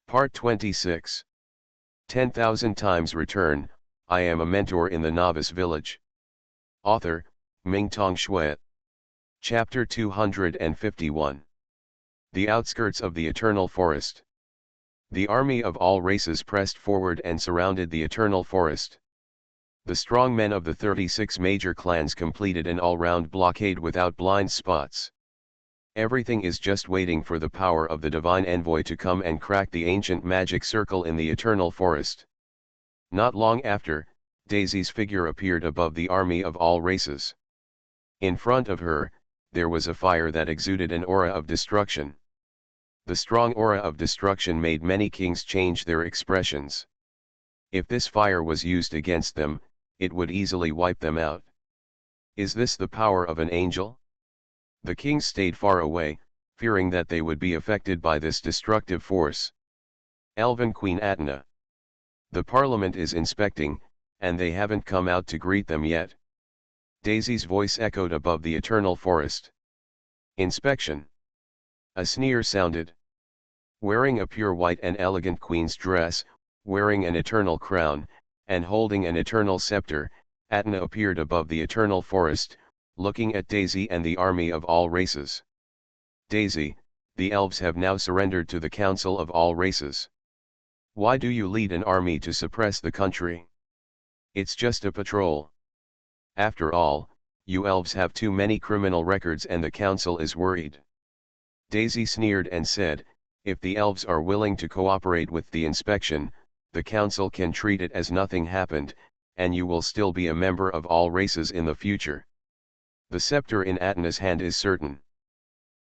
Part 26. 10,000 times return. I am a mentor in the Novice Village. Author, Ming-Tong Shui. Chapter 251. The outskirts of the Eternal Forest. The army of all races pressed forward and surrounded the Eternal Forest. The strong men of the 36 major clans completed an all-round blockade without blind spots. Everything is just waiting for the power of the divine envoy to come and crack the ancient magic circle in the Eternal Forest. Not long after, Daisy's figure appeared above the army of all races. In front of her, there was a fire that exuded an aura of destruction. The strong aura of destruction made many kings change their expressions. If this fire was used against them, it would easily wipe them out. Is this the power of an angel? The kings stayed far away, fearing that they would be affected by this destructive force. Elven Queen Atna. The parliament is inspecting, and they haven't come out to greet them yet. Daisy's voice echoed above the Eternal Forest. Inspection. A sneer sounded. Wearing a pure white and elegant queen's dress, wearing an eternal crown, and holding an eternal scepter, Atna appeared above the Eternal Forest, looking at Daisy and the army of all races. Daisy, the elves have now surrendered to the council of all races. Why do you lead an army to suppress the country? It's just a patrol. After all, you elves have too many criminal records and the council is worried. Daisy sneered and said, if the elves are willing to cooperate with the inspection, the council can treat it as nothing happened, and you will still be a member of all races in the future. The scepter in Atna's hand is certain.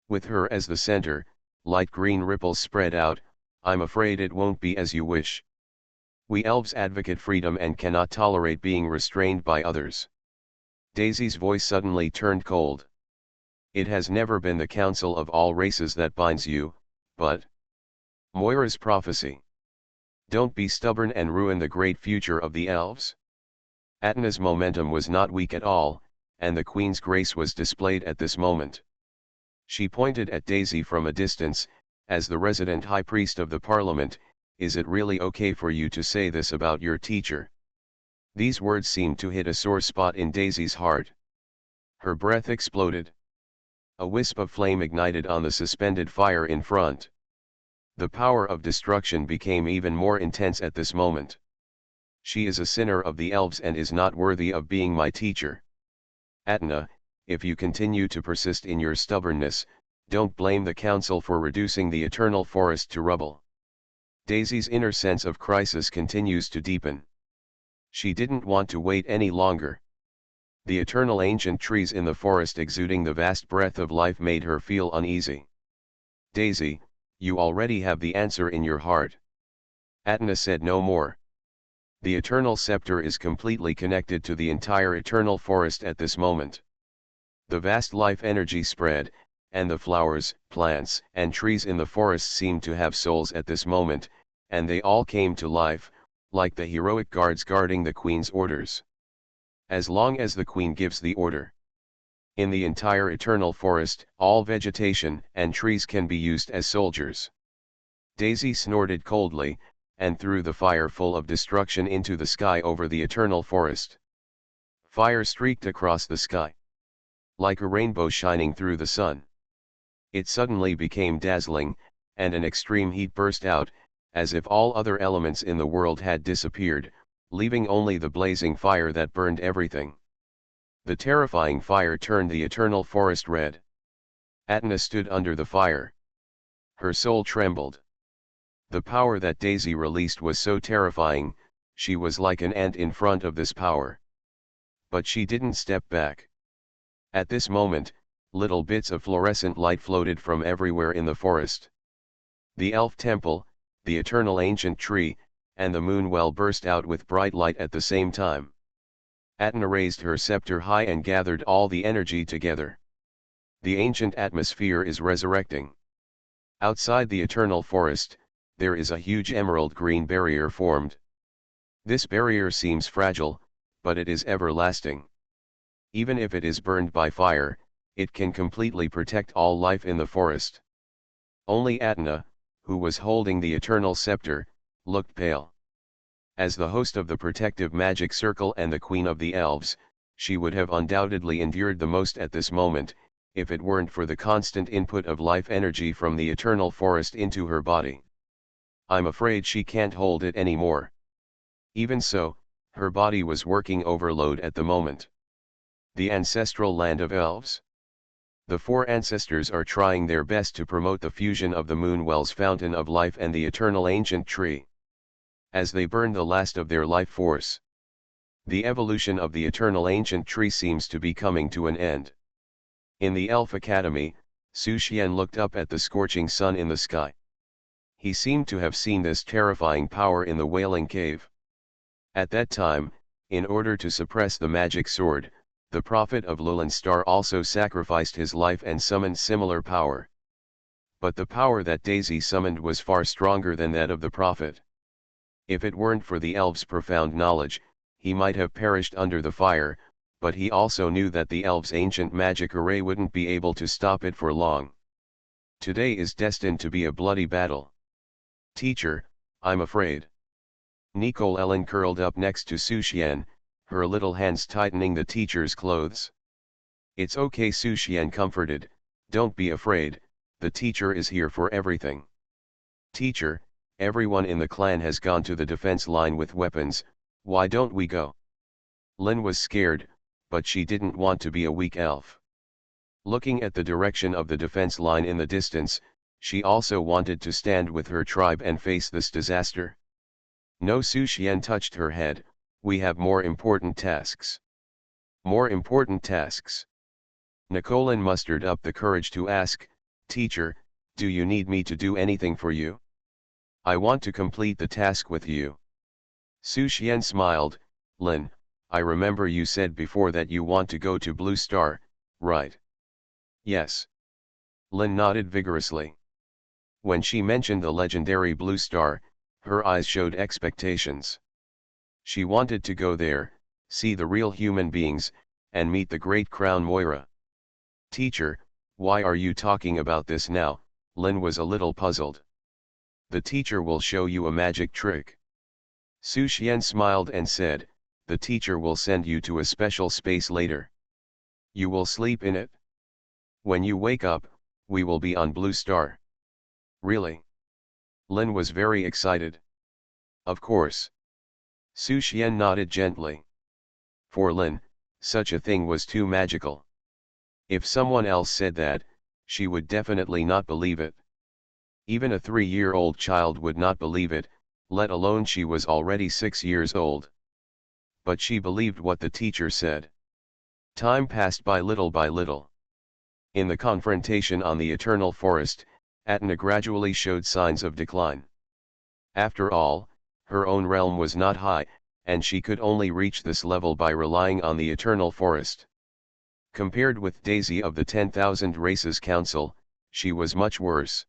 With her as the center, light green ripples spread out. I'm afraid it won't be as you wish. We elves advocate freedom and cannot tolerate being restrained by others. Daisy's voice suddenly turned cold. It has never been the council of all races that binds you, but Moira's prophecy. Don't be stubborn and ruin the great future of the elves. Atna's momentum was not weak at all, and the Queen's grace was displayed at this moment. She pointed at Daisy from a distance, as the resident high priest of the parliament, is it really okay for you to say this about your teacher? These words seemed to hit a sore spot in Daisy's heart. Her breath exploded. A wisp of flame ignited on the suspended fire in front. The power of destruction became even more intense at this moment. She is a sinner of the elves and is not worthy of being my teacher. Atna, if you continue to persist in your stubbornness, don't blame the council for reducing the Eternal Forest to rubble. Daisy's inner sense of crisis continues to deepen. She didn't want to wait any longer. The eternal ancient trees in the forest exuding the vast breath of life made her feel uneasy. Daisy, you already have the answer in your heart. Atna said no more. The eternal scepter is completely connected to the entire eternal forest at this moment. The vast life energy spread, and the flowers, plants, and trees in the forest seemed to have souls at this moment, and they all came to life, like the heroic guards guarding the Queen's orders. As long as the Queen gives the order. In the entire eternal forest, all vegetation and trees can be used as soldiers. Daisy snorted coldly, and threw the fire full of destruction into the sky over the eternal forest. Fire streaked across the sky, like a rainbow shining through the sun. It suddenly became dazzling, and an extreme heat burst out, as if all other elements in the world had disappeared, leaving only the blazing fire that burned everything. The terrifying fire turned the eternal forest red. Atna stood under the fire. Her soul trembled. The power that Daisy released was so terrifying, she was like an ant in front of this power. But she didn't step back. At this moment, little bits of fluorescent light floated from everywhere in the forest. The elf temple, the eternal ancient tree, and the moon well burst out with bright light at the same time. Atna raised her scepter high and gathered all the energy together. The ancient atmosphere is resurrecting. Outside the eternal forest, there is a huge emerald green barrier formed. This barrier seems fragile, but it is everlasting. Even if it is burned by fire, it can completely protect all life in the forest. Only Atna, who was holding the eternal scepter, looked pale. As the host of the protective magic circle and the queen of the elves, she would have undoubtedly endured the most at this moment, if it weren't for the constant input of life energy from the eternal forest into her body. I'm afraid she can't hold it anymore. Even so, her body was working overload at the moment. The ancestral land of elves. The four ancestors are trying their best to promote the fusion of the Moonwell's fountain of life and the eternal ancient tree. As they burn the last of their life force, the evolution of the eternal ancient tree seems to be coming to an end. In the Elf Academy, Su Xian looked up at the scorching sun in the sky. He seemed to have seen this terrifying power in the Wailing Cave. At that time, in order to suppress the magic sword, the prophet of Lulan Star also sacrificed his life and summoned similar power. But the power that Daisy summoned was far stronger than that of the prophet. If it weren't for the elves' profound knowledge, he might have perished under the fire, but he also knew that the elves' ancient magic array wouldn't be able to stop it for long. Today is destined to be a bloody battle. Teacher, I'm afraid. Nicole Ellen curled up next to Su Xian, her little hands tightening the teacher's clothes. It's okay, Su Xian comforted, don't be afraid, the teacher is here for everything. Teacher, everyone in the clan has gone to the defense line with weapons, why don't we go? Lin was scared, but she didn't want to be a weak elf. Looking at the direction of the defense line in the distance, she also wanted to stand with her tribe and face this disaster. No, Su Xian touched her head, we have more important tasks. More important tasks. Nicolin mustered up the courage to ask, Teacher, do you need me to do anything for you? I want to complete the task with you. Su Xian smiled, Lin, I remember you said before that you want to go to Blue Star, right? Yes. Lin nodded vigorously. When she mentioned the legendary Blue Star, her eyes showed expectations. She wanted to go there, see the real human beings, and meet the great Crown Moira. Teacher, why are you talking about this now? Lin was a little puzzled. The teacher will show you a magic trick. Su Xian smiled and said, the teacher will send you to a special space later. You will sleep in it. When you wake up, we will be on Blue Star. Really? Lin was very excited. Of course. Su Xian nodded gently. For Lin, such a thing was too magical. If someone else said that, she would definitely not believe it. Even a 3-year-old child would not believe it, let alone she was already 6 years old. But she believed what the teacher said. Time passed by little by little. In the confrontation on the Eternal Forest, Atna gradually showed signs of decline. After all, her own realm was not high, and she could only reach this level by relying on the Eternal Forest. Compared with Daisy of the 10,000 Races Council, she was much worse.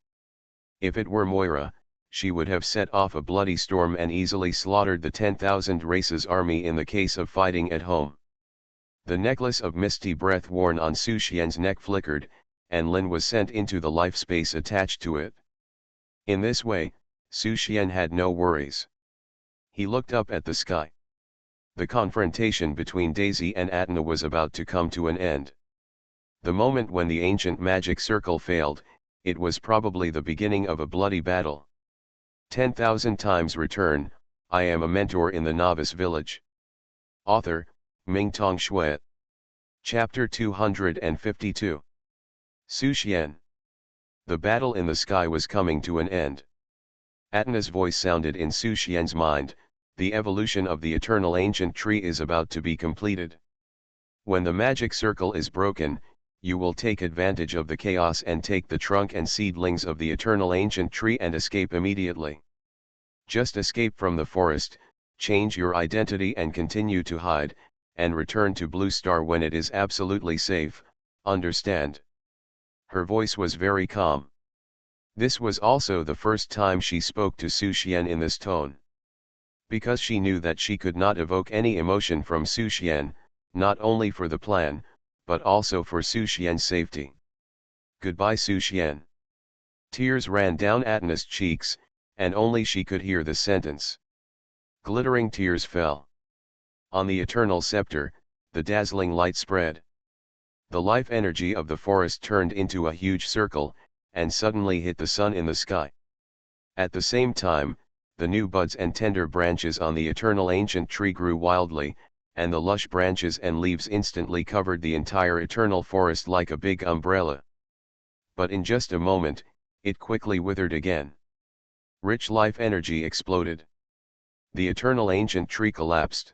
If it were Moira, she would have set off a bloody storm and easily slaughtered the 10,000 Races army in the case of fighting at home. The necklace of misty breath worn on Su Xian's neck flickered, and Lin was sent into the life space attached to it. In this way, Su Xian had no worries. He looked up at the sky. The confrontation between Daisy and Atna was about to come to an end. The moment when the ancient magic circle failed, it was probably the beginning of a bloody battle. 10,000 times return, I am a mentor in the Novice Village. Author, Mingtong Shui. Chapter 252. Su Xian. The battle in the sky was coming to an end. Atna's voice sounded in Su Xian's mind, the evolution of the eternal ancient tree is about to be completed. When the magic circle is broken, you will take advantage of the chaos and take the trunk and seedlings of the eternal ancient tree and escape immediately. Just escape from the forest, change your identity and continue to hide, and return to Blue Star when it is absolutely safe, understand? Her voice was very calm. This was also the first time she spoke to Su Xian in this tone. Because she knew that she could not evoke any emotion from Su Xian, not only for the plan, but also for Su Xian's safety. Goodbye, Su Xian. Tears ran down Atna's cheeks, and only she could hear the sentence. Glittering tears fell. On the eternal scepter, the dazzling light spread. The life energy of the forest turned into a huge circle, and suddenly hit the sun in the sky. At the same time, the new buds and tender branches on the eternal ancient tree grew wildly, and the lush branches and leaves instantly covered the entire eternal forest like a big umbrella. But in just a moment, it quickly withered again. Rich life energy exploded. The eternal ancient tree collapsed.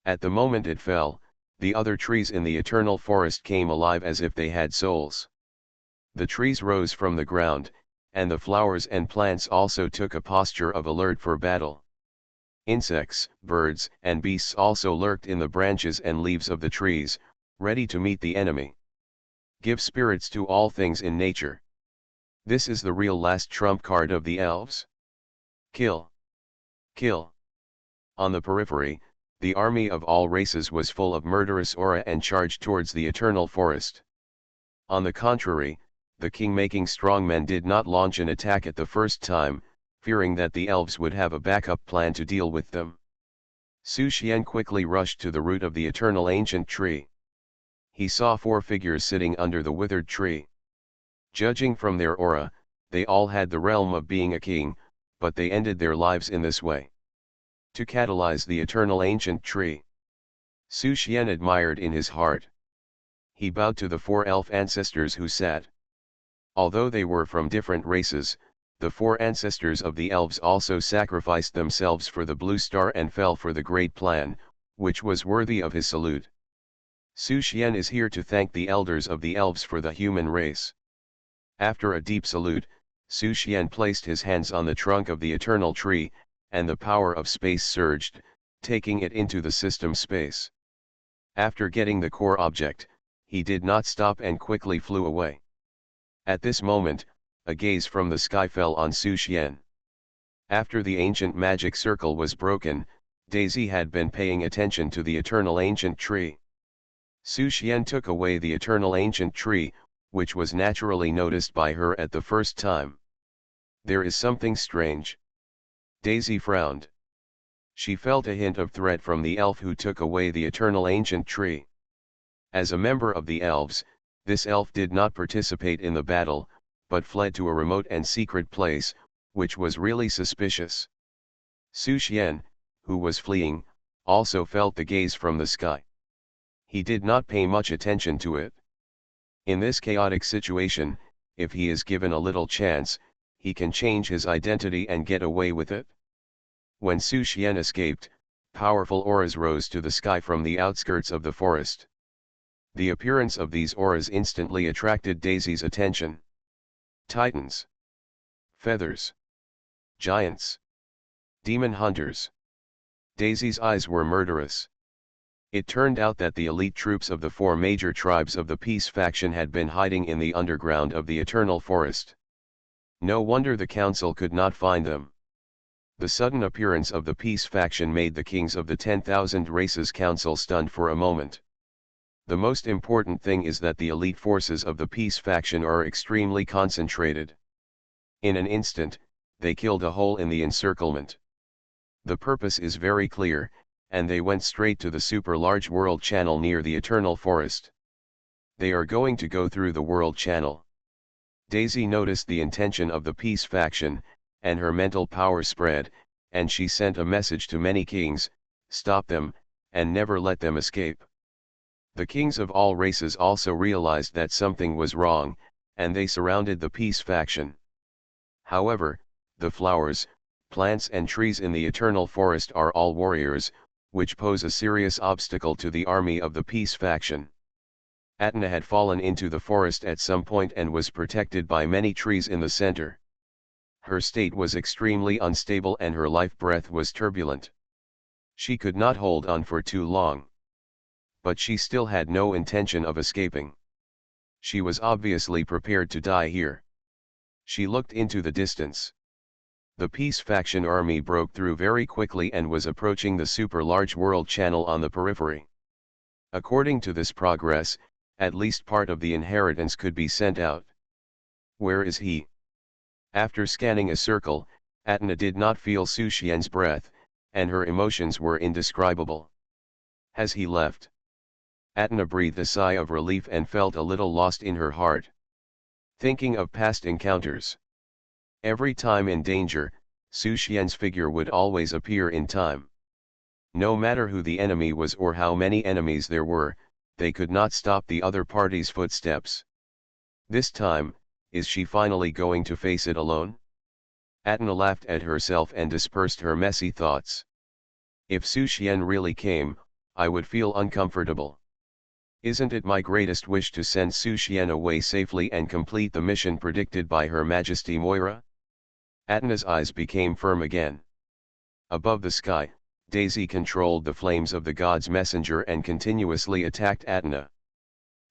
At the moment it fell, the other trees in the eternal forest came alive as if they had souls. The trees rose from the ground, and the flowers and plants also took a posture of alert for battle. Insects, birds, and beasts also lurked in the branches and leaves of the trees, ready to meet the enemy. Give spirits to all things in nature. This is the real last trump card of the elves. Kill. Kill. On the periphery, the army of all races was full of murderous aura and charged towards the eternal forest. On the contrary, the king-making strongmen did not launch an attack at the first time, fearing that the elves would have a backup plan to deal with them. Su Xian quickly rushed to the root of the eternal ancient tree. He saw 4 figures sitting under the withered tree. Judging from their aura, they all had the realm of being a king, but they ended their lives in this way. To catalyze the eternal ancient tree. Su Xian admired in his heart. He bowed to the 4 elf ancestors who sat. Although they were from different races, the 4 ancestors of the elves also sacrificed themselves for the blue star and fell for the great plan, which was worthy of his salute. Su Xian is here to thank the elders of the elves for the human race. After a deep salute, Su Xian placed his hands on the trunk of the eternal tree, and the power of space surged, taking it into the system space. After getting the core object, he did not stop and quickly flew away. At this moment, a gaze from the sky fell on Su Xian. After the ancient magic circle was broken, Daisy had been paying attention to the eternal ancient tree. Su Xian took away the eternal ancient tree, which was naturally noticed by her at the first time. There is something strange. Daisy frowned. She felt a hint of threat from the elf who took away the eternal ancient tree. As a member of the elves, this elf did not participate in the battle, but fled to a remote and secret place, which was really suspicious. Su Xian, who was fleeing, also felt the gaze from the sky. He did not pay much attention to it. In this chaotic situation, if he is given a little chance, he can change his identity and get away with it. When Su Xian escaped, powerful auras rose to the sky from the outskirts of the forest. The appearance of these auras instantly attracted Daisy's attention. Titans. Feathers. Giants. Demon hunters. Daisy's eyes were murderous. It turned out that the elite troops of the 4 major tribes of the Peace faction had been hiding in the underground of the Eternal Forest. No wonder the council could not find them. The sudden appearance of the Peace faction made the kings of the 10,000 races council stunned for a moment. The most important thing is that the elite forces of the Peace faction are extremely concentrated. In an instant, they killed a hole in the encirclement. The purpose is very clear, and they went straight to the super large world channel near the Eternal Forest. They are going to go through the world channel. Daisy noticed the intention of the Peace faction, and her mental power spread, and she sent a message to many kings: stop them, and never let them escape. The kings of all races also realized that something was wrong, and they surrounded the Peace faction. However, the flowers, plants and trees in the Eternal Forest are all warriors, which pose a serious obstacle to the army of the Peace faction. Atna had fallen into the forest at some point and was protected by many trees in the center. Her state was extremely unstable and her life breath was turbulent. She could not hold on for too long. But she still had no intention of escaping. She was obviously prepared to die here. She looked into the distance. The Peace faction army broke through very quickly and was approaching the super large world channel on the periphery. According to this progress, at least part of the inheritance could be sent out. Where is he? After scanning a circle, Atna did not feel Su Xian's breath, and her emotions were indescribable. Has he left? Atna breathed a sigh of relief and felt a little lost in her heart. Thinking of past encounters. Every time in danger, Su Xian's figure would always appear in time. No matter who the enemy was or how many enemies there were, they could not stop the other party's footsteps. This time, is she finally going to face it alone? Atna laughed at herself and dispersed her messy thoughts. If Su Xian really came, I would feel uncomfortable. Isn't it my greatest wish to send Su Xian away safely and complete the mission predicted by Her Majesty Moira? Atna's eyes became firm again. Above the sky, Daisy controlled the flames of the god's messenger and continuously attacked Atna.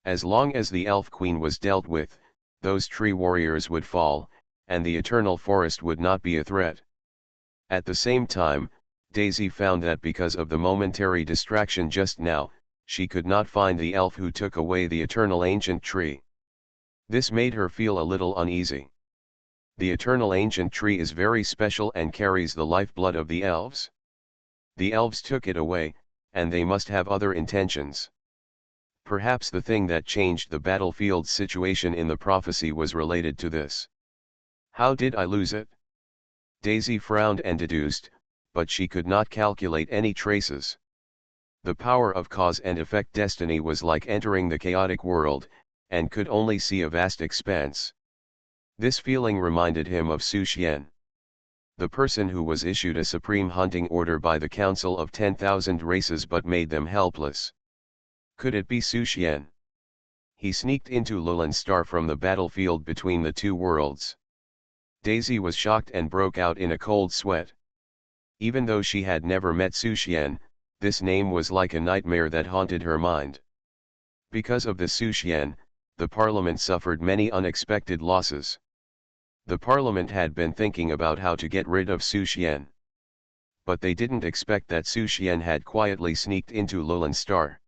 As long as the elf queen was dealt with, those tree warriors would fall, and the eternal forest would not be a threat. At the same time, Daisy found that because of the momentary distraction just now, she could not find the elf who took away the eternal ancient tree. This made her feel a little uneasy. The eternal ancient tree is very special and carries the lifeblood of the elves. The elves took it away, and they must have other intentions. Perhaps the thing that changed the battlefield situation in the prophecy was related to this. How did I lose it? Daisy frowned and deduced, but she could not calculate any traces. The power of cause and effect destiny was like entering the chaotic world, and could only see a vast expanse. This feeling reminded him of Su Xian. The person who was issued a supreme hunting order by the Council of 10,000 races but made them helpless. Could it be Su Xian? He sneaked into Lulan Star from the battlefield between the two worlds. Daisy was shocked and broke out in a cold sweat. Even though she had never met Su Xian, this name was like a nightmare that haunted her mind. Because of the Su Xian, the parliament suffered many unexpected losses. The parliament had been thinking about how to get rid of Su Xian. But they didn't expect that Su Xian had quietly sneaked into Lulan Star.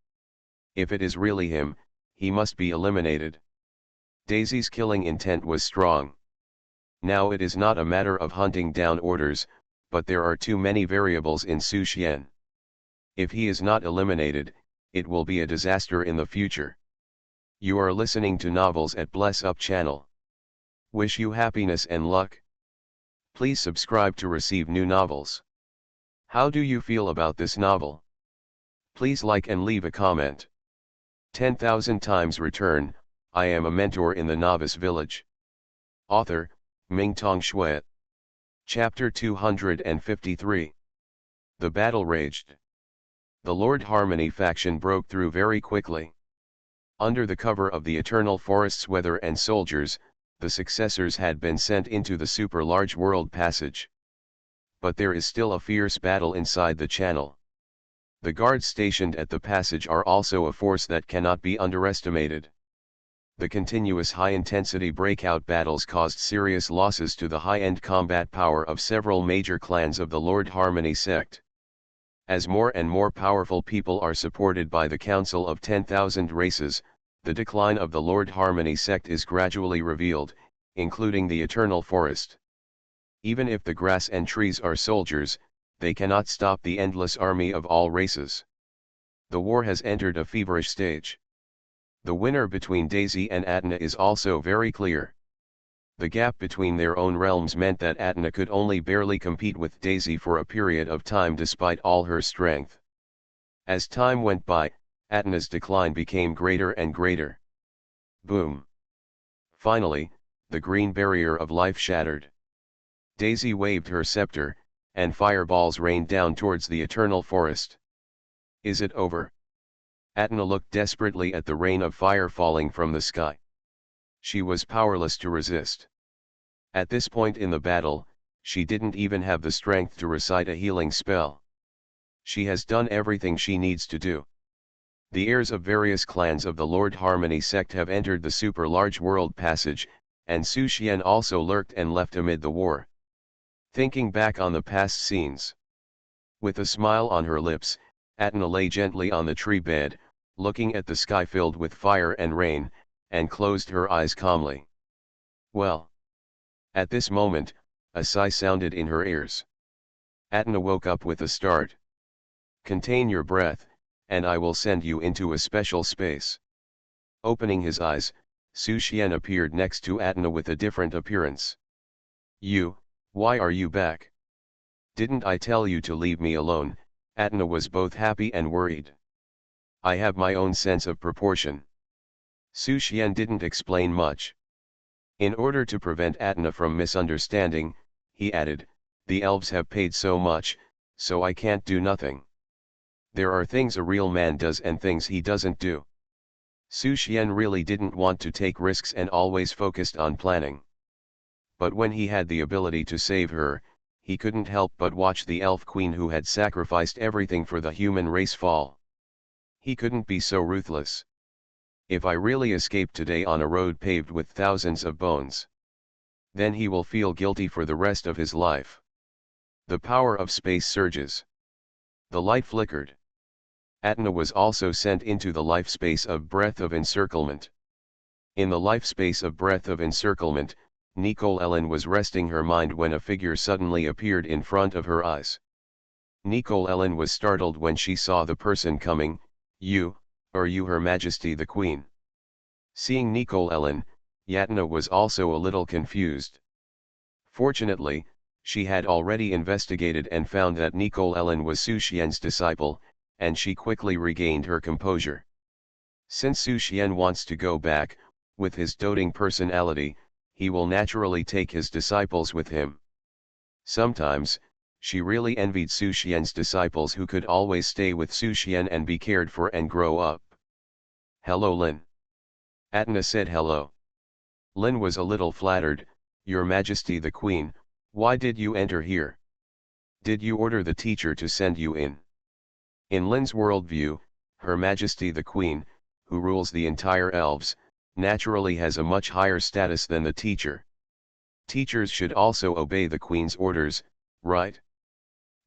If it is really him, he must be eliminated. Daisy's killing intent was strong. Now it is not a matter of hunting down orders, but there are too many variables in Su Xian. If he is not eliminated, it will be a disaster in the future. You are listening to Novels at Bless Up channel. Wish you happiness and luck. Please subscribe to receive new novels. How do you feel about this novel? Please like and leave a comment. 10,000 times return, I am a mentor in the Novice Village. Author, Mingtong Shui. Chapter 253. The battle raged. The Lord Harmony faction broke through very quickly. Under the cover of the eternal forest's weather and soldiers, the successors had been sent into the super-large world passage. But there is still a fierce battle inside the channel. The guards stationed at the passage are also a force that cannot be underestimated. The continuous high-intensity breakout battles caused serious losses to the high-end combat power of several major clans of the Lord Harmony sect. As more and more powerful people are supported by the Council of 10,000 races, the decline of the Lord Harmony sect is gradually revealed, including the Eternal Forest. Even if the grass and trees are soldiers, they cannot stop the endless army of all races. The war has entered a feverish stage. The winner between Daisy and Atna is also very clear. The gap between their own realms meant that Atna could only barely compete with Daisy for a period of time despite all her strength. As time went by, Atna's decline became greater and greater. Boom! Finally, the green barrier of life shattered. Daisy waved her scepter, and fireballs rained down towards the eternal forest. Is it over? Atna looked desperately at the rain of fire falling from the sky. She was powerless to resist. At this point in the battle, she didn't even have the strength to recite a healing spell. She has done everything she needs to do. The heirs of various clans of the Lord Harmony sect have entered the super-large world passage, and Su Xian also lurked and left amid the war. Thinking back on the past scenes. With a smile on her lips, Atna lay gently on the tree bed, looking at the sky filled with fire and rain, and closed her eyes calmly. Well. At this moment, a sigh sounded in her ears. Atna woke up with a start. "Contain your breath, and I will send you into a special space." Opening his eyes, Su Xian appeared next to Atna with a different appearance. Why are you back? Didn't I tell you to leave me alone?" Atna was both happy and worried. "I have my own sense of proportion." Su Xian didn't explain much. In order to prevent Atna from misunderstanding, he added, "The elves have paid so much, so I can't do nothing. There are things a real man does and things he doesn't do." Su Xian really didn't want to take risks and always focused on planning. But when he had the ability to save her, he couldn't help but watch the elf queen who had sacrificed everything for the human race fall. He couldn't be so ruthless. If I really escape today on a road paved with thousands of bones, then he will feel guilty for the rest of his life. The power of space surges. The light flickered. Atna was also sent into the life space of Breath of Encirclement. In the life space of Breath of Encirclement, Nicole-Ellen was resting her mind when a figure suddenly appeared in front of her eyes. Nicole-Ellen was startled when she saw the person coming. Are you Her Majesty the Queen?" Seeing Nicole-Ellen, Yatna was also a little confused. Fortunately, she had already investigated and found that Nicole-Ellen was Su Xian's disciple, and she quickly regained her composure. Since Su Xian wants to go back, with his doting personality, he will naturally take his disciples with him. Sometimes, she really envied Su Xian's disciples who could always stay with Su Xian and be cared for and grow up. "Hello Lin." Atna said hello. Lin was a little flattered. "Your Majesty the Queen, why did you enter here? Did you order the teacher to send you in?" In Lin's worldview, Her Majesty the Queen, who rules the entire elves, naturally has a much higher status than the teacher. Teachers should also obey the Queen's orders, right?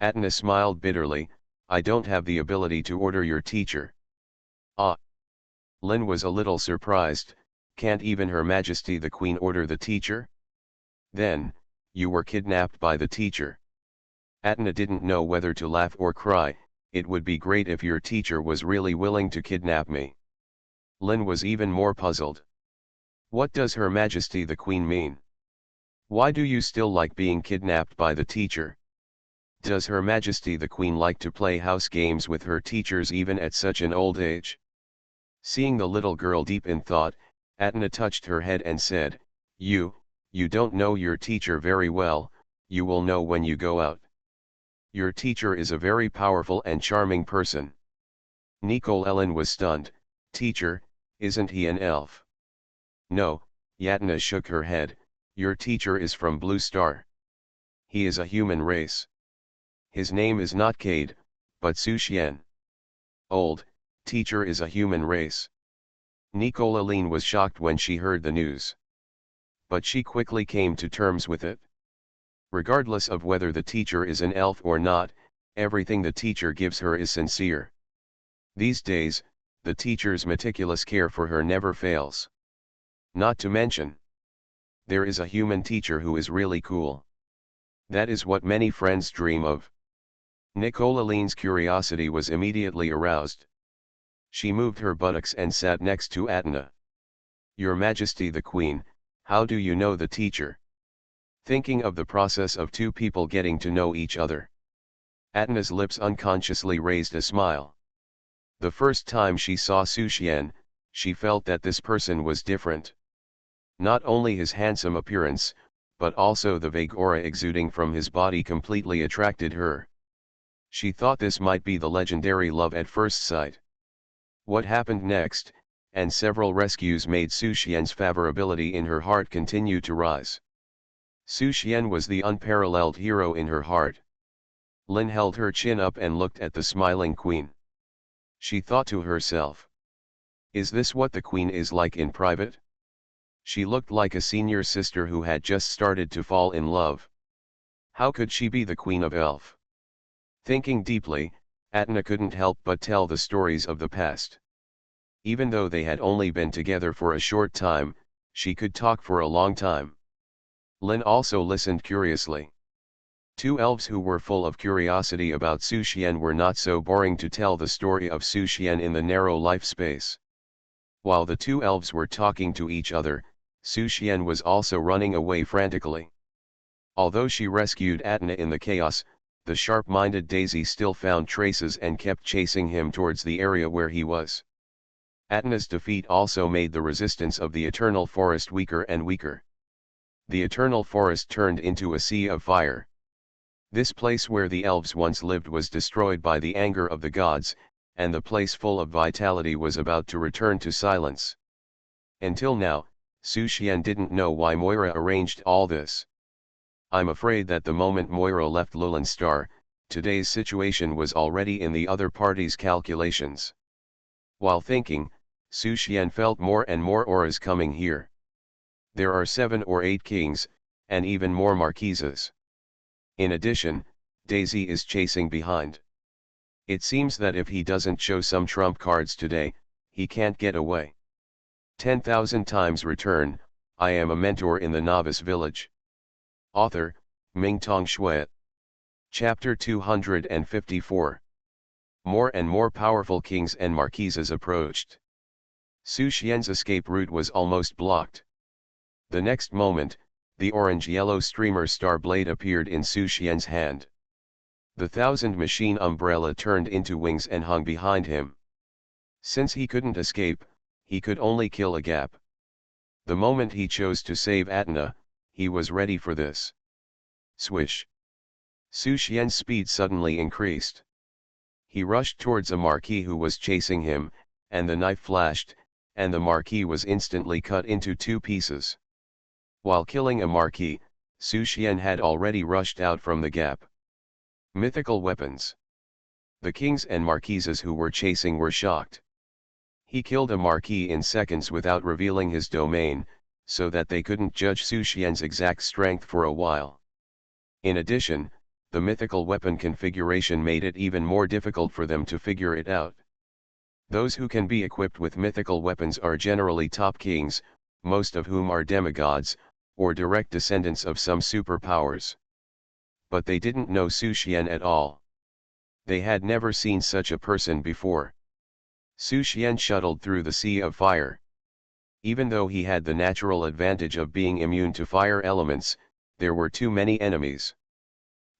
Atna smiled bitterly. "I don't have the ability to order your teacher." "Ah." Lin was a little surprised. "Can't even Her Majesty the Queen order the teacher? Then, you were kidnapped by the teacher." Atna didn't know whether to laugh or cry. "It would be great if your teacher was really willing to kidnap me." Lin was even more puzzled. "What does Her Majesty the Queen mean? Why do you still like being kidnapped by the teacher? Does Her Majesty the Queen like to play house games with her teachers even at such an old age?" Seeing the little girl deep in thought, Atna touched her head and said, You don't know your teacher very well. You will know when you go out. Your teacher is a very powerful and charming person." Nicole-Ellen was stunned. "Teacher, isn't he an elf?" "No," Yatna shook her head, "your teacher is from Blue Star. He is a human race. His name is not Cade, but Su Xian." "Old, teacher is a human race." Nicole-Ellen was shocked when she heard the news. But she quickly came to terms with it. Regardless of whether the teacher is an elf or not, everything the teacher gives her is sincere. These days, the teacher's meticulous care for her never fails. Not to mention, there is a human teacher who is really cool. That is what many friends dream of. Nicole-Ellen's curiosity was immediately aroused. She moved her buttocks and sat next to Atna. "Your Majesty the Queen, how do you know the teacher?" Thinking of the process of two people getting to know each other, Atna's lips unconsciously raised a smile. The first time she saw Su Xian, she felt that this person was different. Not only his handsome appearance, but also the vague aura exuding from his body completely attracted her. She thought this might be the legendary love at first sight. What happened next, and several rescues made Su Xian's favorability in her heart continue to rise. Su Xian was the unparalleled hero in her heart. Lin held her chin up and looked at the smiling queen. She thought to herself, "Is this what the queen is like in private?" She looked like a senior sister who had just started to fall in love. How could she be the queen of elf? Thinking deeply, Atna couldn't help but tell the stories of the past. Even though they had only been together for a short time, she could talk for a long time. Lin also listened curiously. Two elves who were full of curiosity about Su Xian were not so boring to tell the story of Su Xian in the narrow life space. While the two elves were talking to each other, Su Xian was also running away frantically. Although she rescued Atna in the chaos, the sharp-minded Daisy still found traces and kept chasing him towards the area where he was. Atna's defeat also made the resistance of the Eternal Forest weaker and weaker. The Eternal Forest turned into a sea of fire. This place where the elves once lived was destroyed by the anger of the gods, and the place full of vitality was about to return to silence. Until now, Su Xian didn't know why Moira arranged all this. I'm afraid that the moment Moira left Lulin Star, today's situation was already in the other party's calculations. While thinking, Su Xian felt more and more auras coming here. There are 7 or 8 kings, and even more marquises. In addition, Daisy is chasing behind. It seems that if he doesn't show some trump cards today, he can't get away. 10,000 times return. I am a mentor in the Novice Village. Author, Mingtong Shui. Chapter 254. More and more powerful kings and marquises approached. Su Xian's escape route was almost blocked. The next moment, the orange-yellow streamer star blade appeared in Su Xian's hand. The 1,000-machine umbrella turned into wings and hung behind him. Since he couldn't escape, he could only kill a gap. The moment he chose to save Atna, he was ready for this. Swish! Su Xian's speed suddenly increased. He rushed towards a marquis who was chasing him, and the knife flashed, and the marquis was instantly cut into 2 pieces. While killing a marquis, Su Xian had already rushed out from the gap. Mythical weapons. The kings and marquises who were chasing were shocked. He killed a marquis in seconds without revealing his domain, so that they couldn't judge Su Xian's exact strength for a while. In addition, the mythical weapon configuration made it even more difficult for them to figure it out. Those who can be equipped with mythical weapons are generally top kings, most of whom are demigods, or direct descendants of some superpowers. But they didn't know Su Xian at all. They had never seen such a person before. Su Xian shuttled through the sea of fire. Even though he had the natural advantage of being immune to fire elements, there were too many enemies.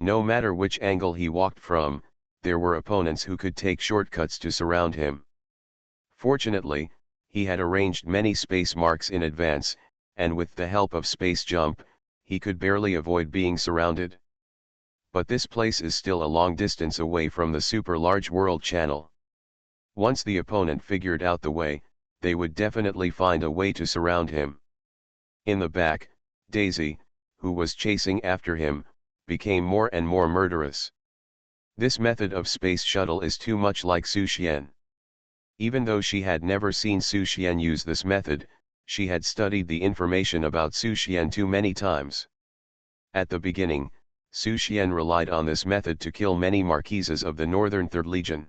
No matter which angle he walked from, there were opponents who could take shortcuts to surround him. Fortunately, he had arranged many space marks in advance, and with the help of space jump, he could barely avoid being surrounded. But this place is still a long distance away from the super large world channel. Once the opponent figured out the way, they would definitely find a way to surround him. In the back, Daisy, who was chasing after him, became more and more murderous. This method of space shuttle is too much like Su Xian. Even though she had never seen Su Xian use this method, she had studied the information about Su Xian too many times. At the beginning, Su Xian relied on this method to kill many marquises of the Northern Third Legion.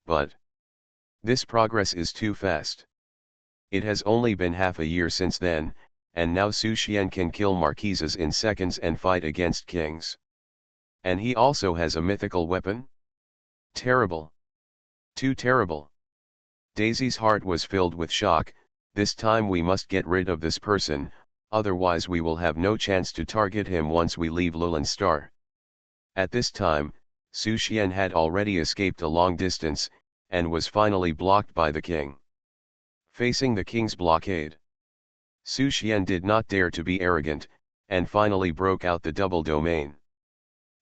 But this progress is too fast. It has only been half a year since then, and now Su Xian can kill marquises in seconds and fight against kings. And he also has a mythical weapon? Terrible. Too terrible. Daisy's heart was filled with shock. This time we must get rid of this person, otherwise we will have no chance to target him once we leave Lulin Star. At this time, Su Xian had already escaped a long distance, and was finally blocked by the king. Facing the king's blockade, Su Xian did not dare to be arrogant, and finally broke out the double domain.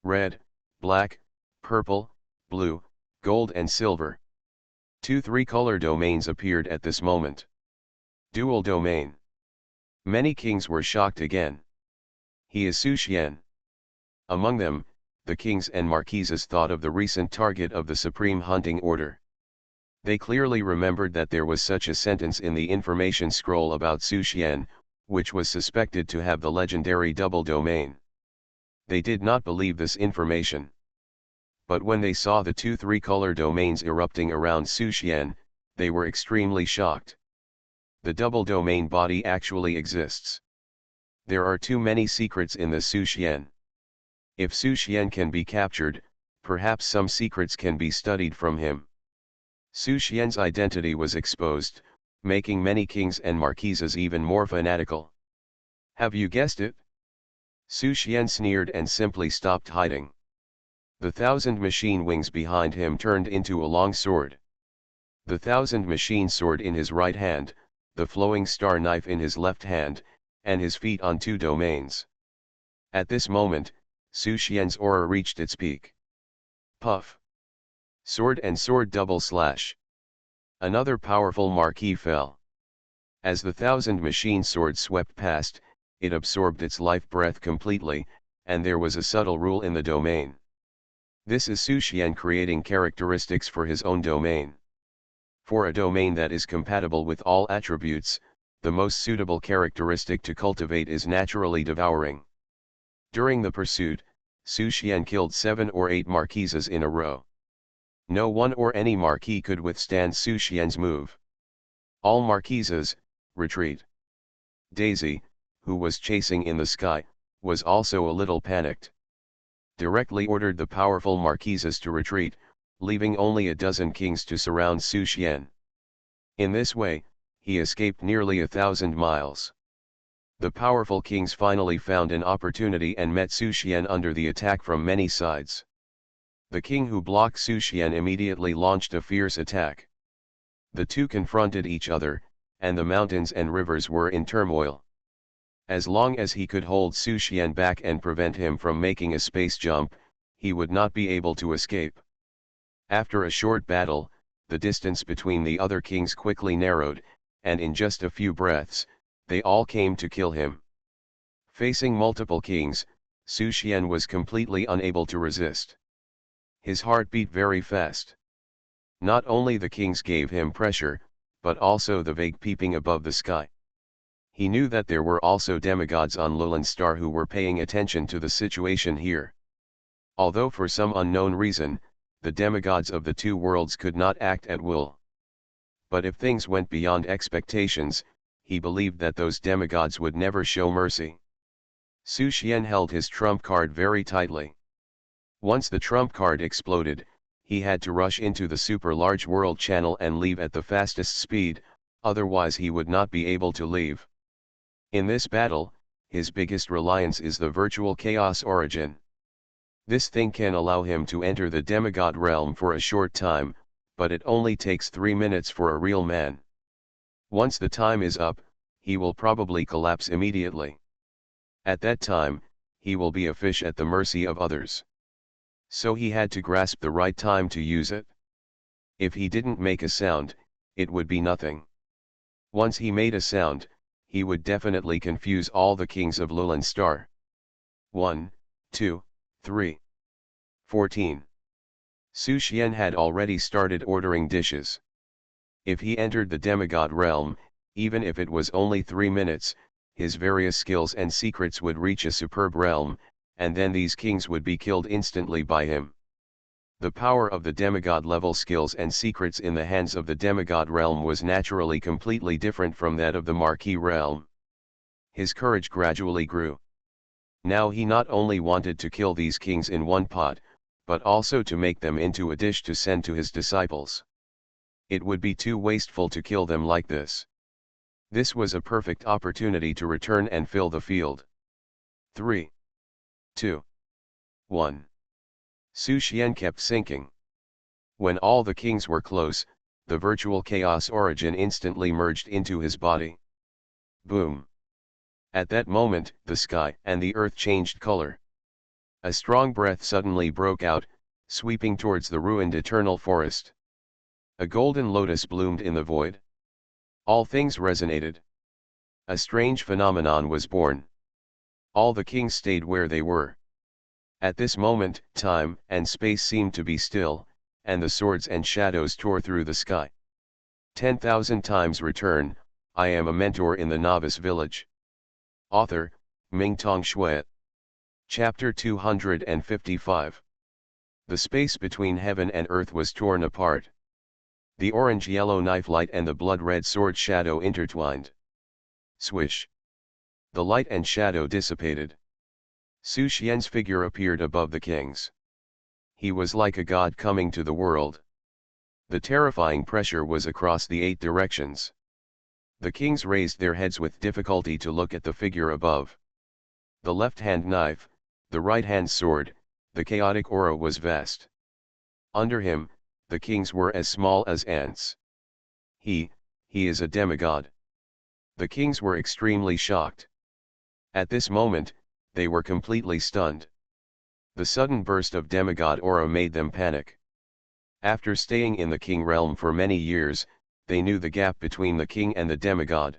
Red, black, purple, blue, gold and silver. 2 3-color domains appeared at this moment. Dual domain. Many kings were shocked again. He is Su Xian. Among them, the kings and marquises thought of the recent target of the Supreme Hunting Order. They clearly remembered that there was such a sentence in the information scroll about Su Xian, which was suspected to have the legendary double domain. They did not believe this information. But when they saw the 2 3-color domains erupting around Su Xian, they were extremely shocked. The double domain body actually exists. There are too many secrets in the Su Xian. If Su Xian can be captured, perhaps some secrets can be studied from him. Su Xian's identity was exposed, making many kings and marquises even more fanatical. Have you guessed it? Su Xian sneered and simply stopped hiding. The 1,000 machine wings behind him turned into a long sword. The 1,000 machine sword in his right hand, the flowing star knife in his left hand, and his feet on 2 domains. At this moment, Su Xian's aura reached its peak. Puff! Sword and sword double slash. Another powerful marquee fell. As the 1,000 machine sword swept past, it absorbed its life breath completely, and there was a subtle rule in the domain. This is Su Xian creating characteristics for his own domain. For a domain that is compatible with all attributes, the most suitable characteristic to cultivate is naturally devouring. During the pursuit, Su Xian killed 7 or 8 marquises in a row. No one or any marquis could withstand Su Xian's move. All marquises, retreat. Daisy, who was chasing in the sky, was also a little panicked. Directly ordered the powerful marquises to retreat, leaving only a dozen kings to surround Su Xian. In this way, he escaped nearly 1,000 miles. The powerful kings finally found an opportunity and met Su Xian under the attack from many sides. The king who blocked Su Xian immediately launched a fierce attack. The two confronted each other, and the mountains and rivers were in turmoil. As long as he could hold Su Xian back and prevent him from making a space jump, he would not be able to escape. After a short battle, the distance between the other kings quickly narrowed, and in just a few breaths, they all came to kill him. Facing multiple kings, Su Xian was completely unable to resist. His heart beat very fast. Not only the kings gave him pressure, but also the vague peeping above the sky. He knew that there were also demigods on Lulin Star who were paying attention to the situation here. Although for some unknown reason, the demigods of the two worlds could not act at will. But if things went beyond expectations, he believed that those demigods would never show mercy. Su Xian held his trump card very tightly. Once the trump card exploded, he had to rush into the super large world channel and leave at the fastest speed, otherwise he would not be able to leave. In this battle, his biggest reliance is the virtual chaos origin. This thing can allow him to enter the demigod realm for a short time, but it only takes 3 minutes for a real man. Once the time is up, he will probably collapse immediately. At that time, he will be a fish at the mercy of others. So he had to grasp the right time to use it. If he didn't make a sound, it would be nothing. Once he made a sound, he would definitely confuse all the kings of Lulin Star. 1, 2, 3. 14. Su Xian had already started ordering dishes. If he entered the demigod realm, even if it was only 3 minutes, his various skills and secrets would reach a superb realm, and then these kings would be killed instantly by him. The power of the demigod level skills and secrets in the hands of the demigod realm was naturally completely different from that of the marquee realm. His courage gradually grew. Now he not only wanted to kill these kings in one pot, but also to make them into a dish to send to his disciples. It would be too wasteful to kill them like this. This was a perfect opportunity to return and fill the field. 3, 2, 1. Su Xian kept sinking. When all the kings were close, the virtual chaos origin instantly merged into his body. Boom! At that moment, the sky and the earth changed color. A strong breath suddenly broke out, sweeping towards the ruined eternal forest. A golden lotus bloomed in the void. All things resonated. A strange phenomenon was born. All the kings stayed where they were. At this moment, time and space seemed to be still, and the swords and shadows tore through the sky. 10,000 times return. I am a mentor in the Novice Village. Author, Mingtong Shui. Chapter 255. The space between heaven and earth was torn apart. The orange-yellow knife light and the blood-red sword shadow intertwined. Swish. The light and shadow dissipated. Su Xian's figure appeared above the kings. He was like a god coming to the world. The terrifying pressure was across the 8 directions. The kings raised their heads with difficulty to look at the figure above. The left-hand knife, the right-hand sword, the chaotic aura was vast. Under him, the kings were as small as ants. He is a demigod. The kings were extremely shocked. At this moment, they were completely stunned. The sudden burst of demigod aura made them panic. After staying in the king realm for many years, they knew the gap between the king and the demigod.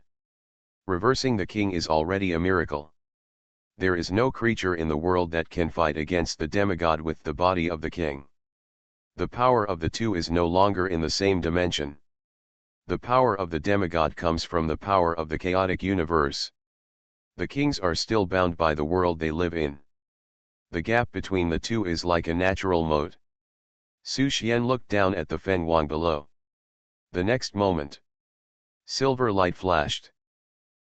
Reversing the king is already a miracle. There is no creature in the world that can fight against the demigod with the body of the king. The power of the two is no longer in the same dimension. The power of the demigod comes from the power of the chaotic universe. The kings are still bound by the world they live in. The gap between the two is like a natural moat. Su Xian looked down at the Feng Wang below. The next moment, silver light flashed.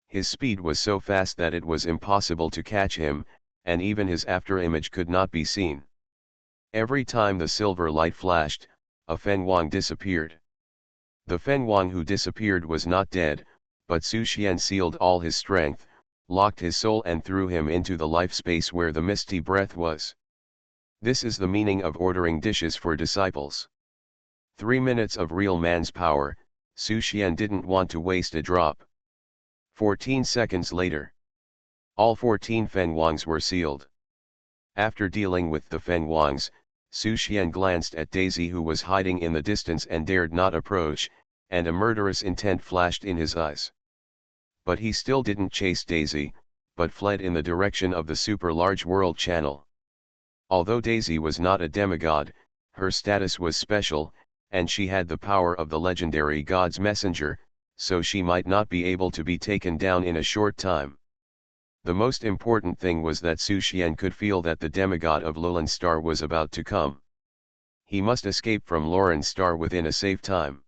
His speed was so fast that it was impossible to catch him, and even his afterimage could not be seen. Every time the silver light flashed, a Feng Wang disappeared. The Feng Wang who disappeared was not dead, but Su Xian sealed all his strength, locked his soul and threw him into the life space where the misty breath was. This is the meaning of ordering dishes for disciples. 3 minutes of real man's power, Su Xian didn't want to waste a drop. 14 seconds later, all 14 Feng Wangs were sealed. After dealing with the Feng Wangs, Su Xian glanced at Daisy who was hiding in the distance and dared not approach, and a murderous intent flashed in his eyes. But he still didn't chase Daisy, but fled in the direction of the super-large world channel. Although Daisy was not a demigod, her status was special, and she had the power of the legendary god's messenger, so she might not be able to be taken down in a short time. The most important thing was that Su Xian could feel that the demigod of Lulan Star was about to come. He must escape from Lulan Star within a safe time.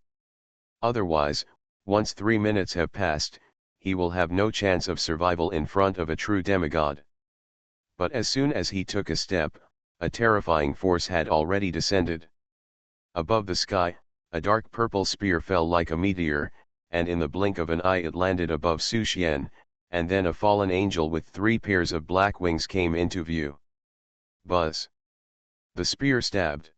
Otherwise, once 3 minutes have passed, he will have no chance of survival in front of a true demigod. But as soon as he took a step, a terrifying force had already descended. Above the sky, a dark purple spear fell like a meteor, and in the blink of an eye it landed above Su Xian, and then a fallen angel with 3 pairs of black wings came into view. Buzz! The spear stabbed.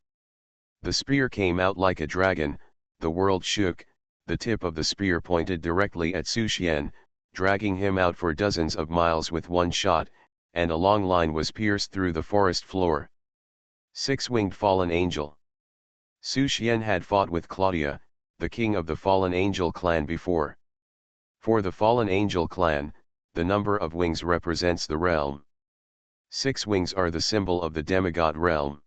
The spear came out like a dragon, the world shook, the tip of the spear pointed directly at Su Xian, dragging him out for dozens of miles with one shot, and a long line was pierced through the forest floor. 6-winged fallen angel. Su Xian had fought with Claudia, the king of the fallen angel clan before. For the fallen angel clan, the number of wings represents the realm. 6 wings are the symbol of the demigod realm.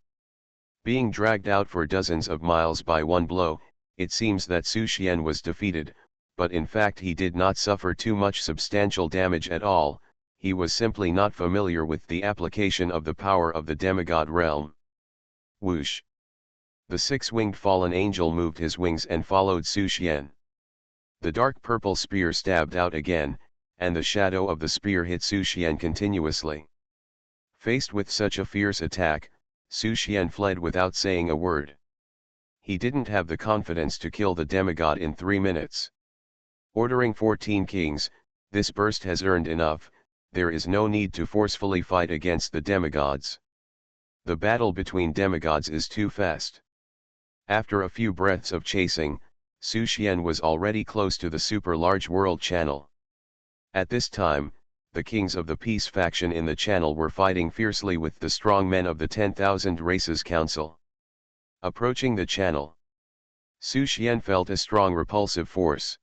Being dragged out for dozens of miles by one blow, it seems that Su Xian was defeated, but in fact he did not suffer too much substantial damage at all, he was simply not familiar with the application of the power of the demigod realm. Whoosh! The 6-winged fallen angel moved his wings and followed Su Xian. The dark purple spear stabbed out again, and the shadow of the spear hit Su Xian continuously. Faced with such a fierce attack, Su Xian fled without saying a word. He didn't have the confidence to kill the demigod in 3 minutes. Ordering 14 kings, this burst has earned enough, there is no need to forcefully fight against the demigods. The battle between demigods is too fast. After a few breaths of chasing, Su Xian was already close to the super-large world channel. At this time, the kings of the peace faction in the channel were fighting fiercely with the strong men of the 10,000 Races Council. Approaching the channel, Su Xian felt a strong repulsive force.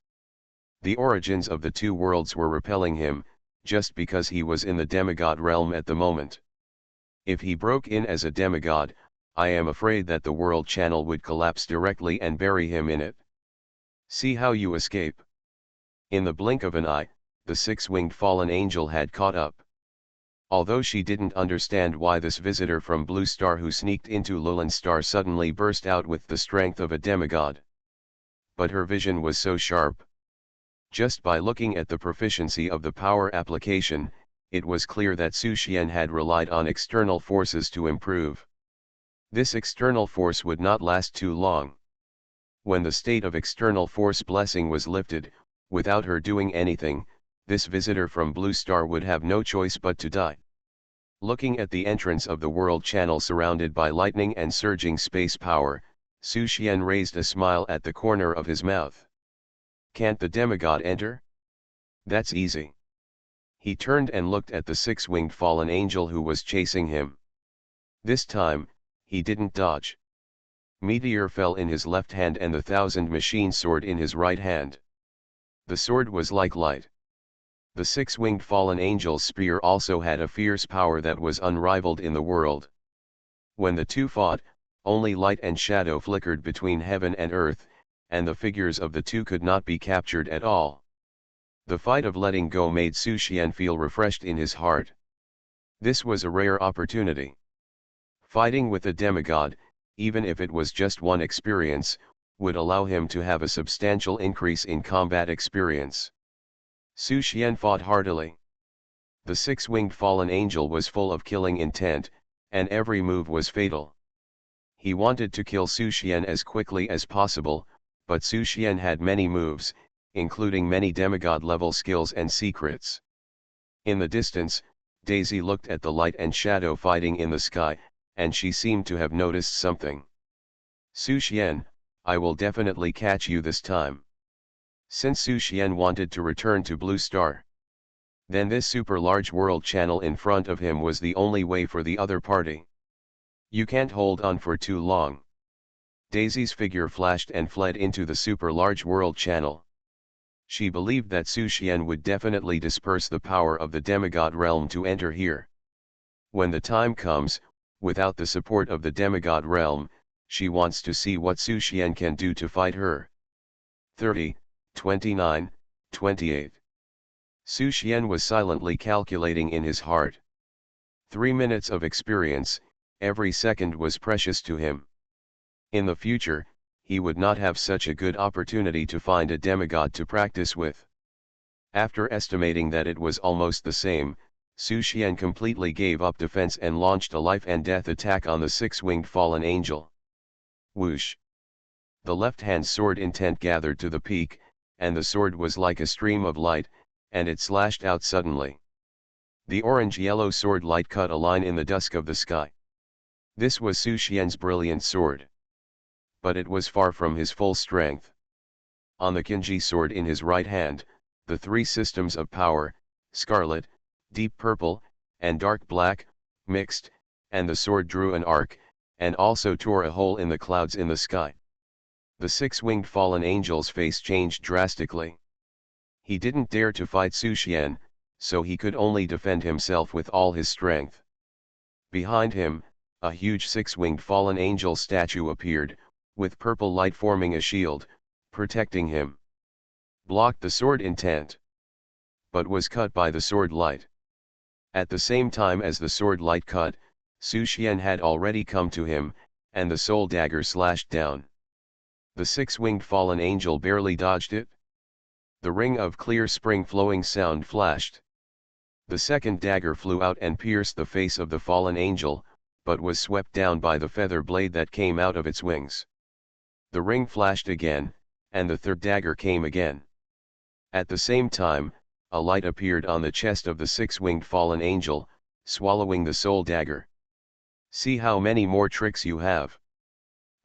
The origins of the two worlds were repelling him, just because he was in the demigod realm at the moment. If he broke in as a demigod, I am afraid that the world channel would collapse directly and bury him in it. See how you escape. In the blink of an eye, the 6-winged fallen angel had caught up. Although she didn't understand why this visitor from Blue Star who sneaked into Lulan Star suddenly burst out with the strength of a demigod. But her vision was so sharp. Just by looking at the proficiency of the power application, it was clear that Su Xian had relied on external forces to improve. This external force would not last too long. When the state of external force blessing was lifted, without her doing anything, this visitor from Blue Star would have no choice but to die. Looking at the entrance of the world channel surrounded by lightning and surging space power, Su Xian raised a smile at the corner of his mouth. Can't the demigod enter? That's easy. He turned and looked at the six-winged fallen angel who was chasing him. This time, he didn't dodge. Meteor fell in his left hand and the thousand machine sword in his right hand. The sword was like light. The six-winged fallen angel's spear also had a fierce power that was unrivaled in the world. When the two fought, only light and shadow flickered between heaven and earth, and the figures of the two could not be captured at all. The fight of letting go made Su Xian feel refreshed in his heart. This was a rare opportunity. Fighting with a demigod, even if it was just one experience, would allow him to have a substantial increase in combat experience. Su Xian fought heartily. The six-winged fallen angel was full of killing intent, and every move was fatal. He wanted to kill Su Xian as quickly as possible, but Su Xian had many moves, including many demigod-level skills and secrets. In the distance, Daisy looked at the light and shadow fighting in the sky, and she seemed to have noticed something. Su Xian, I will definitely catch you this time. Since Su Xian wanted to return to Blue Star, then this super large world channel in front of him was the only way for the other party. You can't hold on for too long. Daisy's figure flashed and fled into the super large world channel. She believed that Su Xian would definitely disperse the power of the demigod realm to enter here. When the time comes, without the support of the demigod realm, she wants to see what Su Xian can do to fight her. 30, 29, 28. Su Xian was silently calculating in his heart. 3 minutes of experience, every second was precious to him. In the future, he would not have such a good opportunity to find a demigod to practice with. After estimating that it was almost the same, Su Xian completely gave up defense and launched a life and death attack on the six-winged fallen angel. Whoosh! The left-hand sword intent gathered to the peak, and the sword was like a stream of light, and it slashed out suddenly. The orange-yellow sword light cut a line in the dusk of the sky. This was Su Xian's brilliant sword. But it was far from his full strength. On the Qinji sword in his right hand, the three systems of power, scarlet, deep purple, and dark black, mixed, and the sword drew an arc, and also tore a hole in the clouds in the sky. The six-winged fallen angel's face changed drastically. He didn't dare to fight Su Xian, so he could only defend himself with all his strength. Behind him, a huge six-winged fallen angel statue appeared, with purple light forming a shield, protecting him. Blocked the sword intent, but was cut by the sword light. At the same time as the sword light cut, Su Xian had already come to him, and the soul dagger slashed down. The six-winged fallen angel barely dodged it. The ring of clear spring-flowing sound flashed. The second dagger flew out and pierced the face of the fallen angel, but was swept down by the feather blade that came out of its wings. The ring flashed again, and the third dagger came again. At the same time, a light appeared on the chest of the six-winged fallen angel, swallowing the soul dagger. See how many more tricks you have.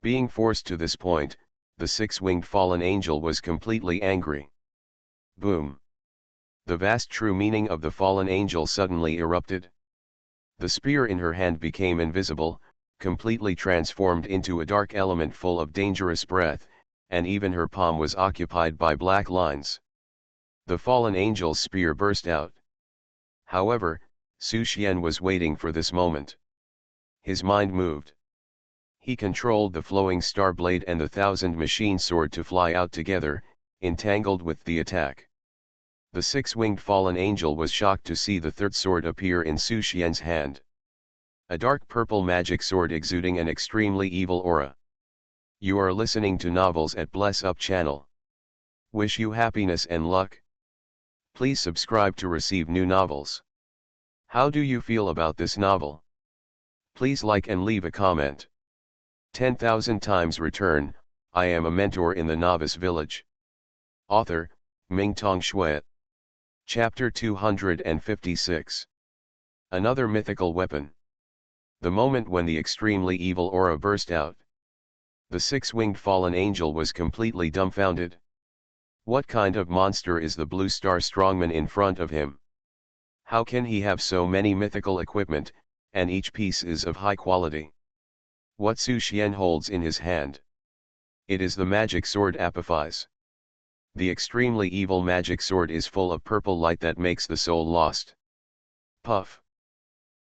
Being forced to this point, the six-winged fallen angel was completely angry. Boom! The vast true meaning of the fallen angel suddenly erupted. The spear in her hand became invisible, completely transformed into a dark element full of dangerous breath, and even her palm was occupied by black lines. The fallen angel's spear burst out. However, Su Xian was waiting for this moment. His mind moved. He controlled the flowing star blade and the thousand machine sword to fly out together, entangled with the attack. The six-winged fallen angel was shocked to see the third sword appear in Su Xian's hand. A dark purple magic sword exuding an extremely evil aura. You are listening to Novels at Bless Up channel. Wish you happiness and luck. Please subscribe to receive new novels. How do you feel about this novel? Please like and leave a comment. 10,000 times return, I am a mentor in the Novice Village. Author, Mingtong Shui. Chapter 256. Another mythical weapon. The moment when the extremely evil aura burst out. The six-winged fallen angel was completely dumbfounded. What kind of monster is the blue star strongman in front of him? How can he have so many mythical equipment, and each piece is of high quality? What Su Xian holds in his hand? It is the magic sword Apophis. The extremely evil magic sword is full of purple light that makes the soul lost. Puff.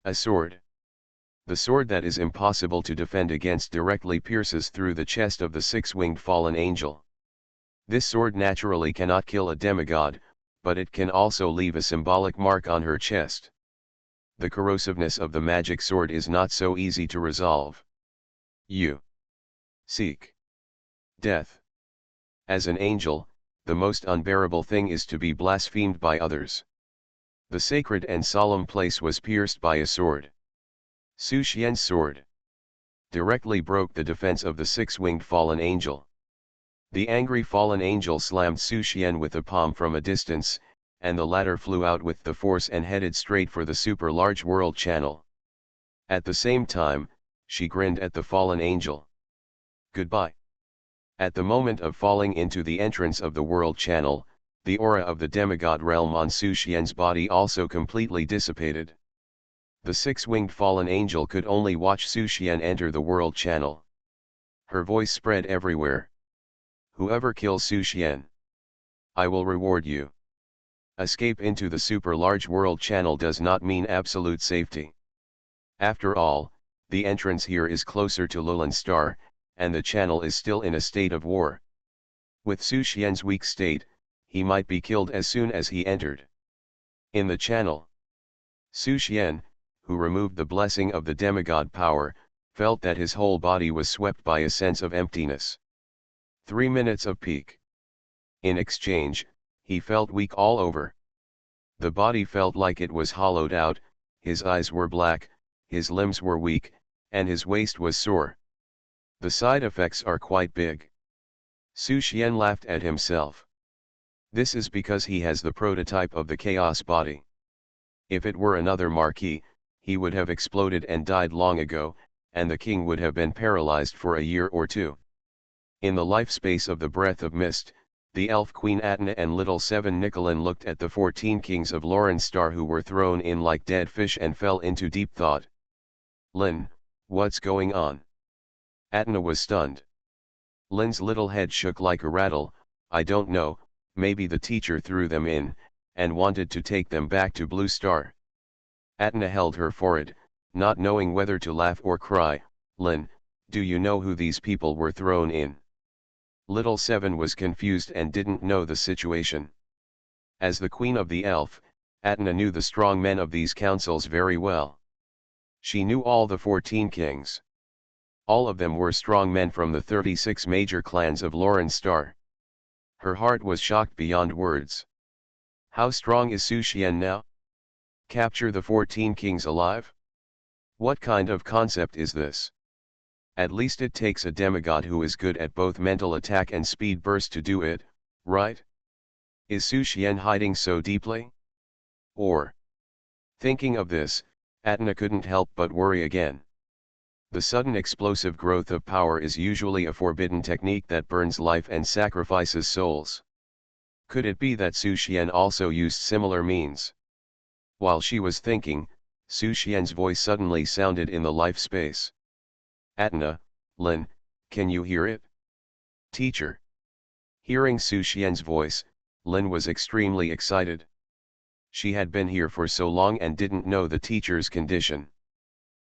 A sword. The sword that is impossible to defend against directly pierces through the chest of the six-winged fallen angel. This sword naturally cannot kill a demigod, but it can also leave a symbolic mark on her chest. The corrosiveness of the magic sword is not so easy to resolve. You seek death. As an angel, the most unbearable thing is to be blasphemed by others. The sacred and solemn place was pierced by a sword. Su Xian's sword directly broke the defense of the six-winged fallen angel. The angry fallen angel slammed Su Xian with a palm from a distance, and the latter flew out with the force and headed straight for the super-large world channel. At the same time, she grinned at the fallen angel. Goodbye. At the moment of falling into the entrance of the world channel, the aura of the demigod realm on Su Xian's body also completely dissipated. The six-winged fallen angel could only watch Su Xian enter the world channel. Her voice spread everywhere. Whoever kills Su Xian, I will reward you. Escape into the super-large world channel does not mean absolute safety. After all, the entrance here is closer to Lulan Star, and the channel is still in a state of war. With Su Xian's weak state, he might be killed as soon as he entered. In the channel, Su Xian, who removed the blessing of the demigod power, felt that his whole body was swept by a sense of emptiness. 3 minutes of peak. In exchange, he felt weak all over. The body felt like it was hollowed out, his eyes were black, his limbs were weak, and his waist was sore. The side effects are quite big. Su Xian laughed at himself. This is because he has the prototype of the chaos body. If it were another marquis, he would have exploded and died long ago, and the king would have been paralyzed for a year or two. In the life space of the breath of mist, the elf queen Atna and little seven Nicolin looked at the 14 kings of Lauren Star who were thrown in like dead fish and fell into deep thought. Lin, what's going on? Atna was stunned. Lin's little head shook like a rattle. I don't know, maybe the teacher threw them in, and wanted to take them back to Blue Star. Atna held her forehead, not knowing whether to laugh or cry. Lin, do you know who these people were thrown in? Little Seven was confused and didn't know the situation. As the queen of the elf, Atna knew the strong men of these councils very well. She knew all the 14 kings. All of them were strong men from the 36 major clans of Lauren Star. Her heart was shocked beyond words. How strong is Su Xian now? Capture the 14 kings alive? What kind of concept is this? At least it takes a demigod who is good at both mental attack and speed burst to do it, right? Is Su Xian hiding so deeply? Or? Thinking of this, Atna couldn't help but worry again. The sudden explosive growth of power is usually a forbidden technique that burns life and sacrifices souls. Could it be that Su Xian also used similar means? While she was thinking, Su Xian's voice suddenly sounded in the life space. Atna, Lin, can you hear it? Teacher. Hearing Su Xian's voice, Lin was extremely excited. She had been here for so long and didn't know the teacher's condition.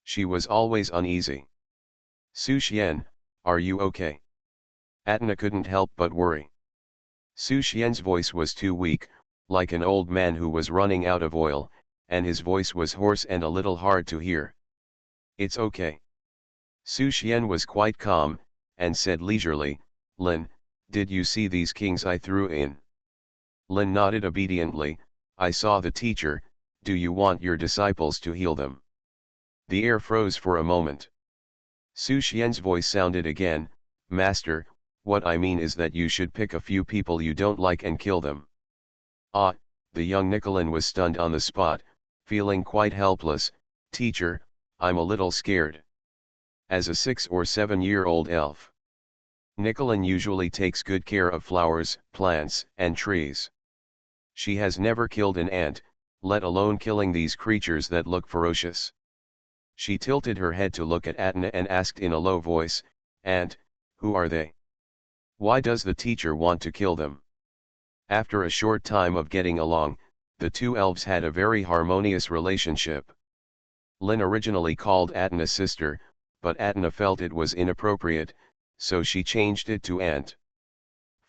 She was always uneasy. Su Xian, are you okay? Atna couldn't help but worry. Su Xian's voice was too weak, like an old man who was running out of oil, and his voice was hoarse and a little hard to hear. It's okay. Su Xian was quite calm, and said leisurely, Lin, Did you see these kings I threw in? Lin nodded obediently. I saw the teacher. Do you want your disciples to heal them? The air froze for a moment. Su Xian's voice sounded again. Master, what I mean is that you should pick a few people you don't like and kill them. Ah, the young Nicolin was stunned on the spot, feeling quite helpless. Teacher, I'm a little scared. As a 6 or 7-year-old elf, Nicolin usually takes good care of flowers, plants, and trees. She has never killed an ant, let alone killing these creatures that look ferocious. She tilted her head to look at Atna and asked in a low voice, "Aunt, who are they? Why does the teacher want to kill them?" After a short time of getting along, the two elves had a very harmonious relationship. Lin originally called Atna sister, but Atna felt it was inappropriate, so she changed it to aunt.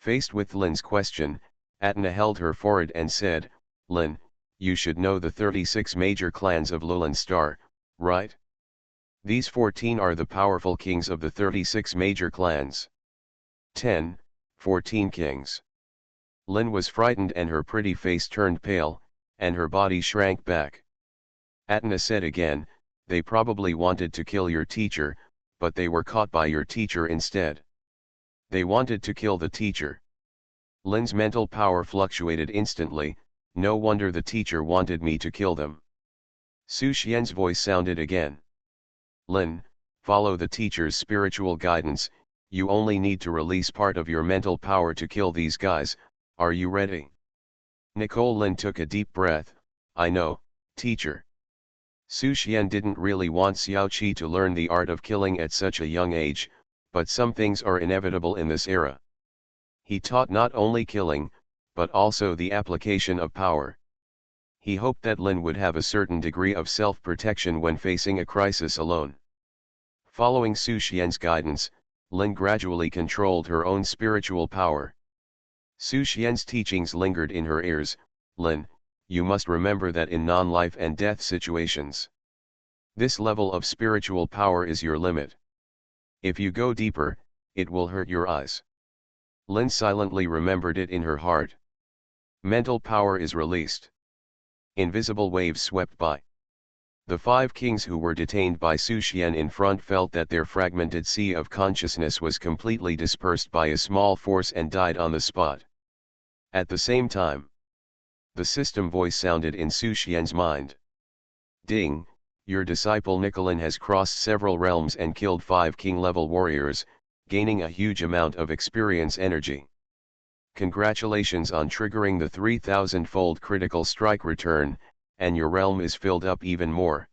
Faced with Lin's question, Atna held her forehead and said, "Lin, you should know the 36 major clans of Lowland Star, right? These 14 are the powerful kings of the 36 major clans. 14 kings." Lin was frightened and her pretty face turned pale, and her body shrank back. Atna said again, "They probably wanted to kill your teacher, but they were caught by your teacher instead." They wanted to kill the teacher. Lin's mental power fluctuated instantly. No wonder the teacher wanted me to kill them. Su Xian's voice sounded again. Lin, follow the teacher's spiritual guidance. You only need to release part of your mental power to kill these guys. Are you ready? Lin took a deep breath. I know, teacher. Su Xian didn't really want Xiao Qi to learn the art of killing at such a young age, but some things are inevitable in this era. He taught not only killing, but also the application of power. He hoped that Lin would have a certain degree of self-protection when facing a crisis alone. Following Su Xian's guidance, Lin gradually controlled her own spiritual power. Su Xian's teachings lingered in her ears. Lin, you must remember that in non-life and death situations, this level of spiritual power is your limit. If you go deeper, it will hurt your eyes. Lin silently remembered it in her heart. Mental power is released. Invisible waves swept by. The 5 kings who were detained by Su Xian in front felt that their fragmented sea of consciousness was completely dispersed by a small force and died on the spot. At the same time, the system voice sounded in Su Xian's mind. Ding, your disciple Nicolin has crossed several realms and killed 5 king-level warriors, gaining a huge amount of experience energy. Congratulations on triggering the 3000-fold critical strike return, and your realm is filled up even more.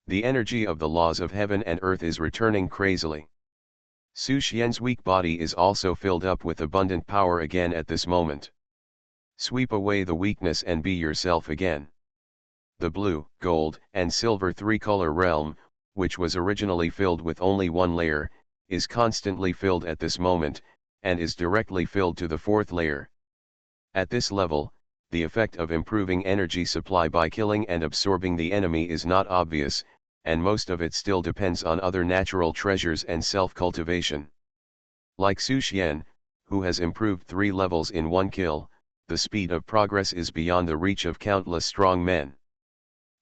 The energy of the laws of heaven and earth is returning crazily. Su Xian's weak body is also filled up with abundant power again at this moment. Sweep away the weakness and be yourself again. The blue, gold, and silver 3-color realm, which was originally filled with only 1 layer, is constantly filled at this moment, and is directly filled to the 4th layer. At this level, the effect of improving energy supply by killing and absorbing the enemy is not obvious, and most of it still depends on other natural treasures and self-cultivation. Like Su Xian, who has improved 3 levels in 1 kill, the speed of progress is beyond the reach of countless strong men.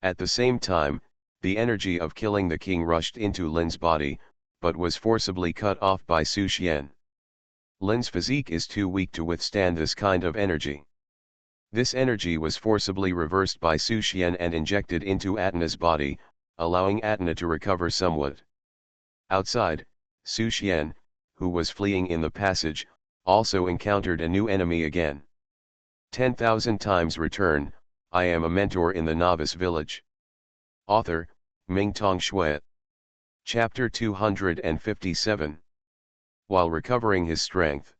At the same time, the energy of killing the king rushed into Lin's body, but was forcibly cut off by Su Xian. Lin's physique is too weak to withstand this kind of energy. This energy was forcibly reversed by Su Xian and injected into Atna's body, allowing Atna to recover somewhat. Outside, Su Xian, who was fleeing in the passage, also encountered a new enemy again. 10,000 times return. I am a mentor in the Novice Village. Author, Mingtong Shui. Chapter 257. While recovering his strength,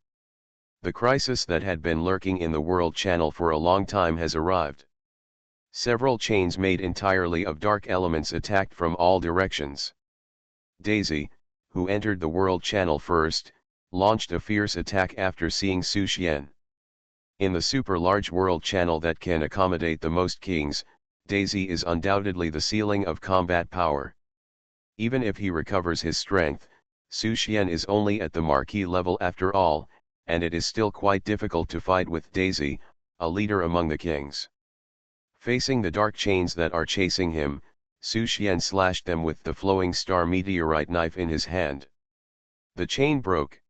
the crisis that had been lurking in the world channel for a long time has arrived. Several chains made entirely of dark elements attacked from all directions. Daisy, who entered the world channel first, launched a fierce attack after seeing Su Xian. In the super-large world channel that can accommodate the most kings, Daisy is undoubtedly the ceiling of combat power. Even if he recovers his strength, Su Xian is only at the marquee level after all, and it is still quite difficult to fight with Daisy, a leader among the kings. Facing the dark chains that are chasing him, Su Xian slashed them with the flowing star meteorite knife in his hand. The chain broke,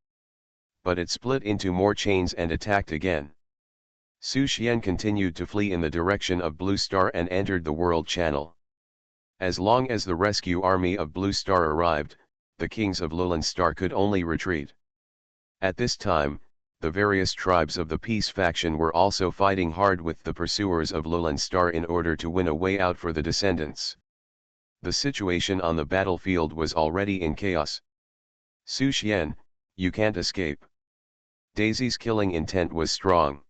but it split into more chains and attacked again. Su Xian continued to flee in the direction of Blue Star and entered the World Channel. As long as the rescue army of Blue Star arrived, the kings of Lowland Star could only retreat. At this time, the various tribes of the Peace faction were also fighting hard with the pursuers of Lowland Star in order to win a way out for the descendants. The situation on the battlefield was already in chaos. Su Xian, you can't escape. Daisy's killing intent was strong.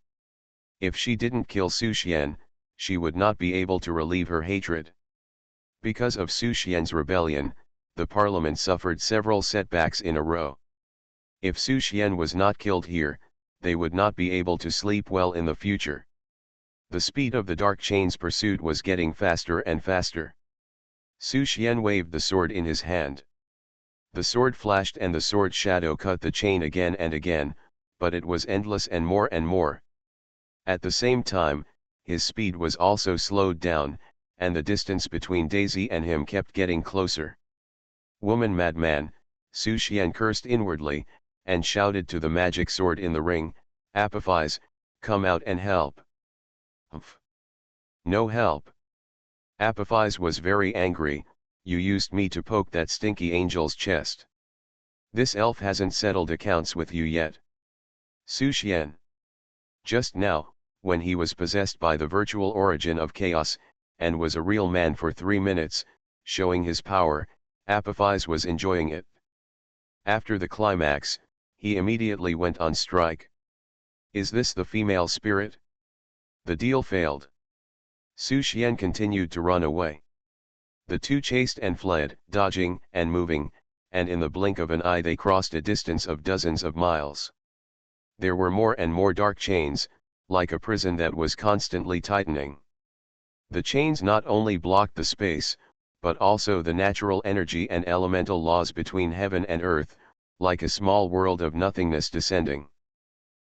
If she didn't kill Su Xian, she would not be able to relieve her hatred. Because of Su Xian's rebellion, the parliament suffered several setbacks in a row. If Su Xian was not killed here, they would not be able to sleep well in the future. The speed of the Dark Chain's pursuit was getting faster and faster. Su Xian waved the sword in his hand. The sword flashed and the sword shadow cut the chain again and again, but it was endless and more and more. At the same time, his speed was also slowed down, and the distance between Daisy and him kept getting closer. Woman madman, Su Xian cursed inwardly, and shouted to the magic sword in the ring, Apophis, come out and help. Humph. No help. Apophis was very angry, you used me to poke that stinky angel's chest. This elf hasn't settled accounts with you yet. Su Xian. Just now, when he was possessed by the virtual origin of chaos, and was a real man for 3 minutes, showing his power, Apophis was enjoying it. After the climax, he immediately went on strike. Is this the female spirit? The deal failed. Su Xian continued to run away. The two chased and fled, dodging and moving, and in the blink of an eye they crossed a distance of dozens of miles. There were more and more dark chains, like a prison that was constantly tightening. The chains not only blocked the space, but also the natural energy and elemental laws between heaven and earth, like a small world of nothingness descending.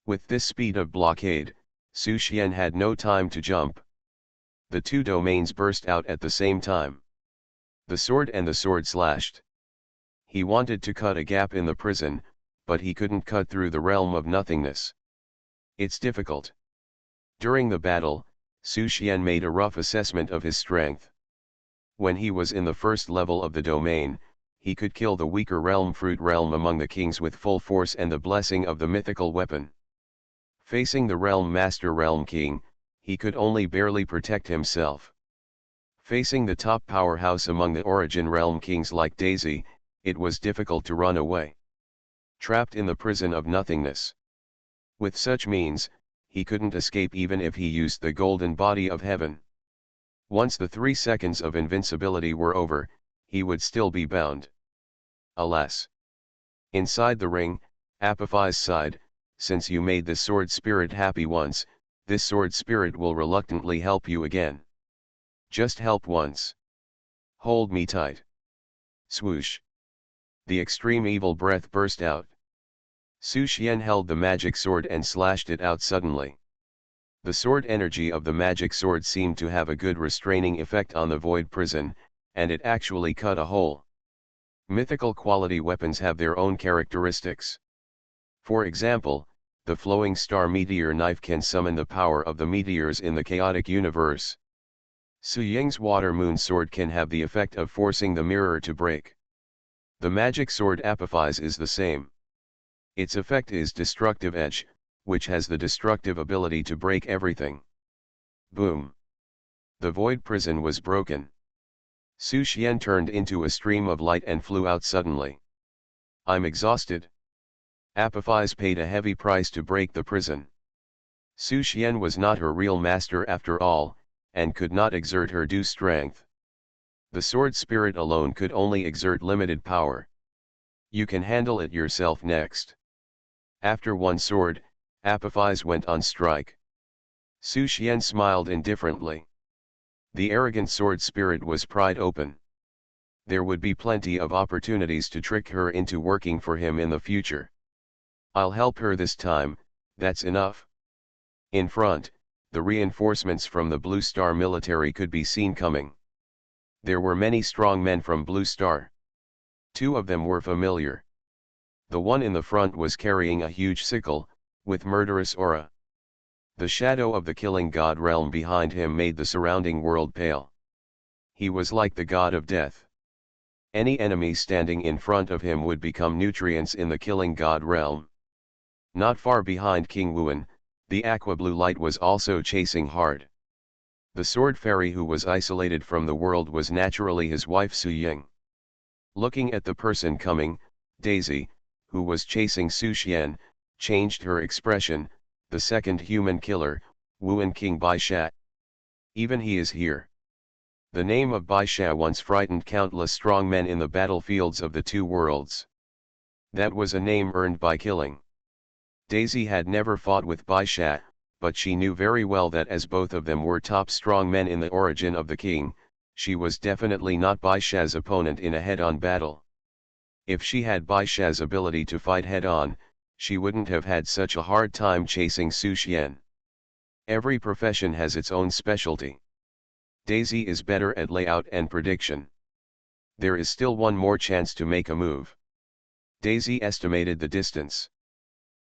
With this speed of blockade, Su Xian had no time to jump. The two domains burst out at the same time. The sword and the sword slashed. He wanted to cut a gap in the prison, but he couldn't cut through the realm of nothingness. It's difficult. During the battle, Su Xian made a rough assessment of his strength. When he was in the first level of the domain, he could kill the weaker realm fruit realm among the kings with full force and the blessing of the mythical weapon. Facing the realm master realm king, he could only barely protect himself. Facing the top powerhouse among the origin realm kings like Daisy, it was difficult to run away. Trapped in the prison of nothingness. With such means, he couldn't escape even if he used the golden body of heaven. Once the 3 seconds of invincibility were over, he would still be bound. Alas! Inside the ring, Apophis sighed, since you made this sword spirit happy once, this sword spirit will reluctantly help you again. Just help once. Hold me tight. Swoosh. The extreme evil breath burst out. Su Xian held the magic sword and slashed it out suddenly. The sword energy of the magic sword seemed to have a good restraining effect on the void prison, and it actually cut a hole. Mythical quality weapons have their own characteristics. For example, the flowing star meteor knife can summon the power of the meteors in the chaotic universe. Su Ying's water moon sword can have the effect of forcing the mirror to break. The magic sword Apophis is the same. Its effect is destructive edge, which has the destructive ability to break everything. Boom! The void prison was broken. Su Xian turned into a stream of light and flew out suddenly. I'm exhausted. Apophis paid a heavy price to break the prison. Su Xian was not her real master after all, and could not exert her due strength. The sword spirit alone could only exert limited power. You can handle it yourself next. After one sword, Apophis went on strike. Su Xian smiled indifferently. The arrogant sword spirit was pried open. There would be plenty of opportunities to trick her into working for him in the future. I'll help her this time, that's enough. In front, the reinforcements from the Blue Star military could be seen coming. There were many strong men from Blue Star. Two of them were familiar. The one in the front was carrying a huge sickle, with murderous aura. The shadow of the killing god realm behind him made the surrounding world pale. He was like the god of death. Any enemy standing in front of him would become nutrients in the killing god realm. Not far behind King Wuan, the aqua-blue light was also chasing hard. The sword fairy who was isolated from the world was naturally his wife Su Ying. Looking at the person coming, Daisy, who was chasing Su Xian, changed her expression. The second human killer, Wuan King Bai Sha. Even he is here. The name of Bai Sha once frightened countless strong men in the battlefields of the two worlds. That was a name earned by killing. Daisy had never fought with Bai Sha, but she knew very well that as both of them were top strong men in the origin of the king, she was definitely not Bai Sha's opponent in a head-on battle. If she had Bai Sha's ability to fight head-on, she wouldn't have had such a hard time chasing Su Xian. Every profession has its own specialty. Daisy is better at layout and prediction. There is still one more chance to make a move. Daisy estimated the distance.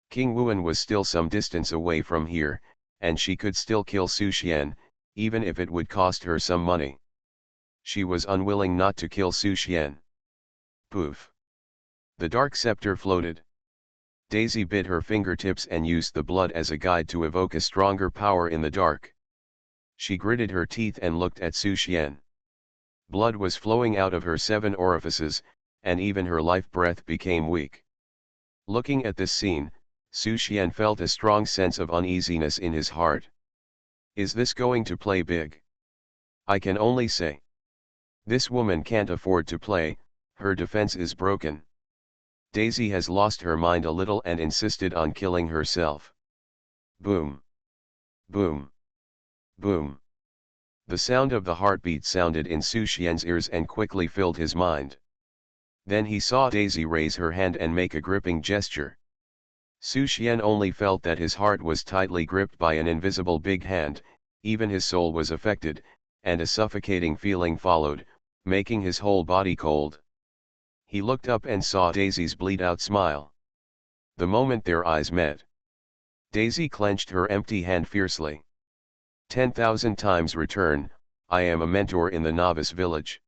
King Wuan was still some distance away from here, and she could still kill Su Xian, even if it would cost her some money. She was unwilling not to kill Su Xian. Poof! The dark scepter floated. Daisy bit her fingertips and used the blood as a guide to evoke a stronger power in the dark. She gritted her teeth and looked at Su Xian. Blood was flowing out of her 7 orifices, and even her life breath became weak. Looking at this scene, Su Xian felt a strong sense of uneasiness in his heart. Is this going to play big? I can only say. This woman can't afford to play, her defense is broken. Daisy has lost her mind a little and insisted on killing herself. Boom! Boom! Boom! The sound of the heartbeat sounded in Su Xian's ears and quickly filled his mind. Then he saw Daisy raise her hand and make a gripping gesture. Su Xian only felt that his heart was tightly gripped by an invisible big hand, even his soul was affected, and a suffocating feeling followed, making his whole body cold. He looked up and saw Daisy's bleed-out smile. The moment their eyes met, Daisy clenched her empty hand fiercely. 10,000 times return, I am a mentor in the Novice Village.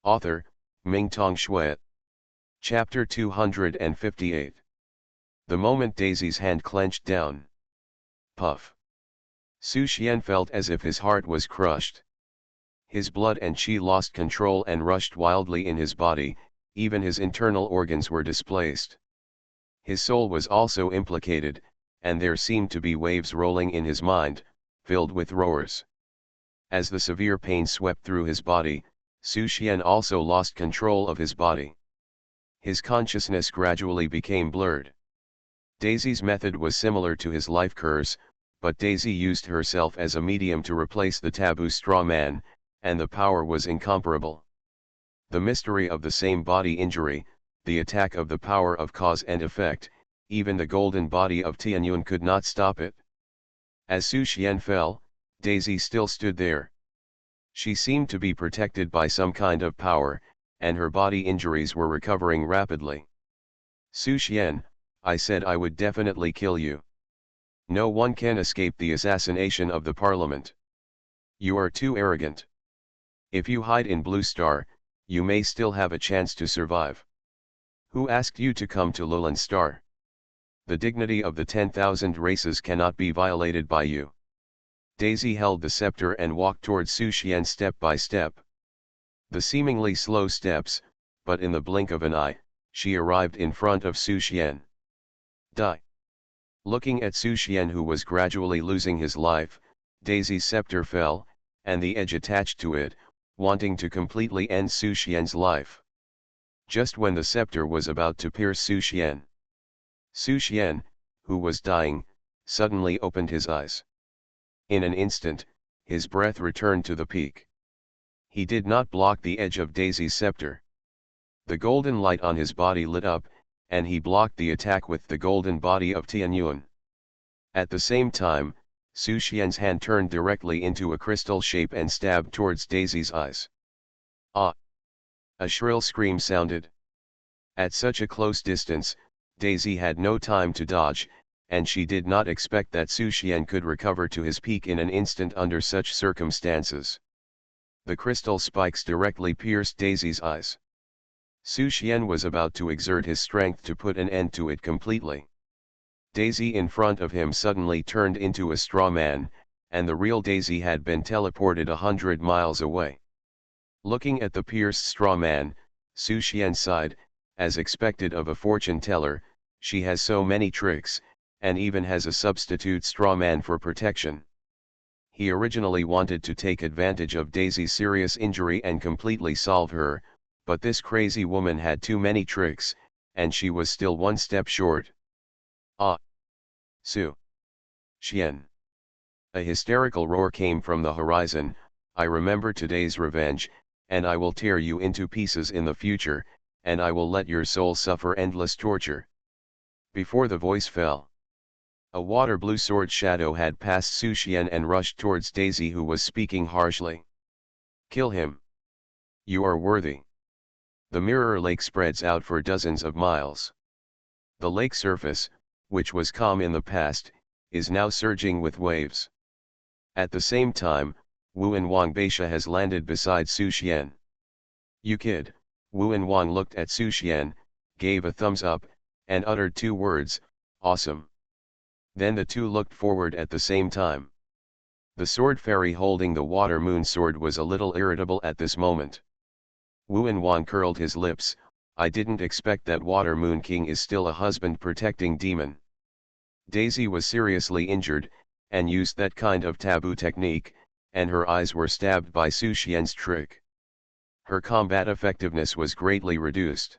Author, Mingtong Shui. Chapter 258. The moment Daisy's hand clenched down. Puff. Su Xian felt as if his heart was crushed. His blood and qi lost control and rushed wildly in his body, even his internal organs were displaced. His soul was also implicated, and there seemed to be waves rolling in his mind, filled with roars. As the severe pain swept through his body, Su Xian also lost control of his body. His consciousness gradually became blurred. Daisy's method was similar to his life curse, but Daisy used herself as a medium to replace the taboo straw man, and the power was incomparable. The mystery of the same body injury, the attack of the power of cause and effect, even the golden body of Tianyun could not stop it. As Su Xian fell, Daisy still stood there. She seemed to be protected by some kind of power, and her body injuries were recovering rapidly. Su Xian, I said I would definitely kill you. No one can escape the assassination of the parliament. You are too arrogant. If you hide in Blue Star, you may still have a chance to survive. Who asked you to come to Lowland Star? The dignity of the 10,000 races cannot be violated by you. Daisy held the scepter and walked towards Su Xian step by step. The seemingly slow steps, but in the blink of an eye, she arrived in front of Su Xian. Die. Looking at Su Xian, who was gradually losing his life, Daisy's scepter fell, and the edge attached to it, wanting to completely end Su Xian's life. Just when the scepter was about to pierce Su Xian, who was dying, suddenly opened his eyes. In an instant, his breath returned to the peak. He did not block the edge of Daisy's scepter. The golden light on his body lit up, and he blocked the attack with the golden body of Tianyuan. At the same time, Su Xian's hand turned directly into a crystal shape and stabbed towards Daisy's eyes. Ah! A shrill scream sounded. At such a close distance, Daisy had no time to dodge, and she did not expect that Su Xian could recover to his peak in an instant under such circumstances. The crystal spikes directly pierced Daisy's eyes. Su Xian was about to exert his strength to put an end to it completely. Daisy in front of him suddenly turned into a straw man, and the real Daisy had been teleported 100 miles away. Looking at the pierced straw man, Su Xian sighed, as expected of a fortune teller. She has so many tricks, and even has a substitute straw man for protection. He originally wanted to take advantage of Daisy's serious injury and completely solve her, but this crazy woman had too many tricks, and she was still one step short. Ah! Su Xian! A hysterical roar came from the horizon. I remember today's revenge, and I will tear you into pieces in the future, and I will let your soul suffer endless torture. Before the voice fell, a water-blue sword shadow had passed Su Xian and rushed towards Daisy, who was speaking harshly. Kill him. You are worthy. The mirror lake spreads out for dozens of miles. The lake surface, which was calm in the past, is now surging with waves. At the same time, Wu and Wang Beisha has landed beside Su Xian. You kid. Wu and Wang looked at Su Xian, gave a thumbs up, and uttered two words, awesome. Then the two looked forward at the same time. The sword fairy holding the water moon sword was a little irritable at this moment. Wu and Wang curled his lips. I didn't expect that Water Moon King is still a husband-protecting demon. Daisy was seriously injured, and used that kind of taboo technique, and her eyes were stabbed by Su Xian's trick. Her combat effectiveness was greatly reduced.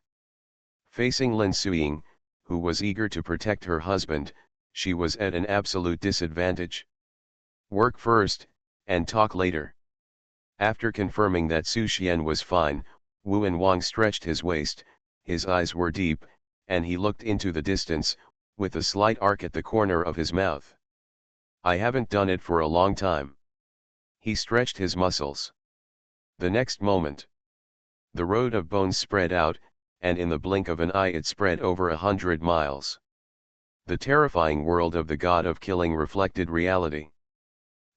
Facing Lin Suiying, who was eager to protect her husband, she was at an absolute disadvantage. Work first, and talk later. After confirming that Su Xian was fine, Wu and Wang stretched his waist, his eyes were deep, and he looked into the distance, with a slight arc at the corner of his mouth. I haven't done it for a long time. He stretched his muscles. The next moment, the road of bones spread out, and in the blink of an eye it spread over 100 miles. The terrifying world of the god of killing reflected reality.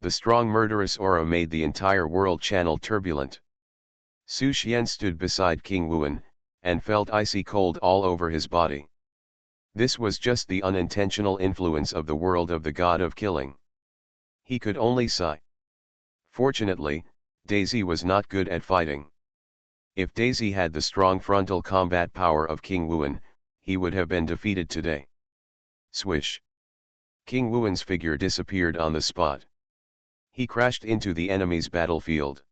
The strong murderous aura made the entire world channel turbulent. Su Xian stood beside King Wuan, and felt icy cold all over his body. This was just the unintentional influence of the world of the god of killing. He could only sigh. Fortunately, Daisy was not good at fighting. If Daisy had the strong frontal combat power of King Wuan, he would have been defeated today. Swish! King Wuan's figure disappeared on the spot. He crashed into the enemy's battlefield.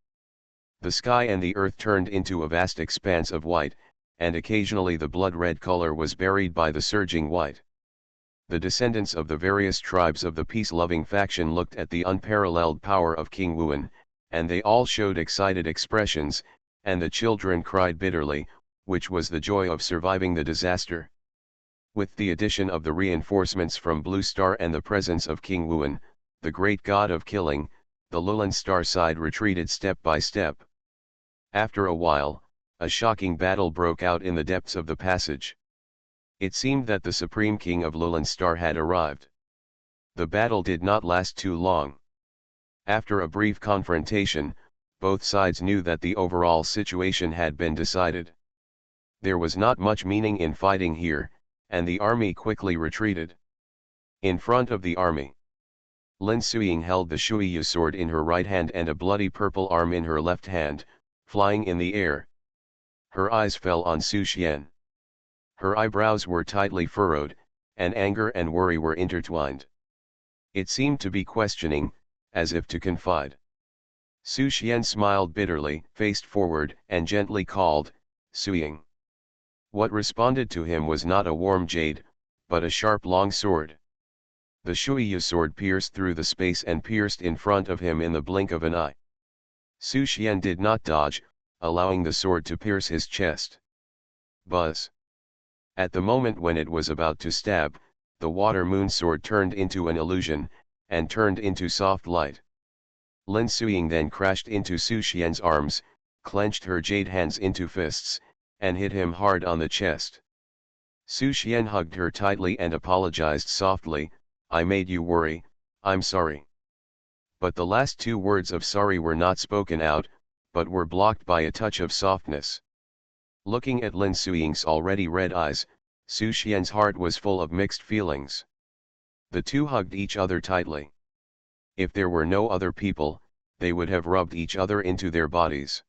The sky and the earth turned into a vast expanse of white, and occasionally the blood-red color was buried by the surging white. The descendants of the various tribes of the peace-loving faction looked at the unparalleled power of King Wuan, and they all showed excited expressions, and the children cried bitterly, which was the joy of surviving the disaster. With the addition of the reinforcements from Blue Star and the presence of King Wuan, the great god of killing, the Lulan Star side retreated step by step. After a while, a shocking battle broke out in the depths of the passage. It seemed that the Supreme King of Lulan Star had arrived. The battle did not last too long. After a brief confrontation, both sides knew that the overall situation had been decided. There was not much meaning in fighting here, and the army quickly retreated. In front of the army, Lin Suiying held the Shuiyu sword in her right hand and a bloody purple arm in her left hand, flying in the air. Her eyes fell on Su Xian. Her eyebrows were tightly furrowed, and anger and worry were intertwined. It seemed to be questioning, as if to confide. Su Xian smiled bitterly, faced forward, and gently called, Suiying. What responded to him was not a warm jade, but a sharp long sword. The Shuiyu sword pierced through the space and pierced in front of him in the blink of an eye. Su Xian did not dodge, allowing the sword to pierce his chest. Buzz! At the moment when it was about to stab, the water moon sword turned into an illusion, and turned into soft light. Lin Suying then crashed into Su Xian's arms, clenched her jade hands into fists, and hit him hard on the chest. Su Xian hugged her tightly and apologized softly, "I made you worry, I'm sorry." But the last two words of sorry were not spoken out, but were blocked by a touch of softness. Looking at Lin Suying's already red eyes, Su Xian's heart was full of mixed feelings. The two hugged each other tightly. If there were no other people, they would have rubbed each other into their bodies.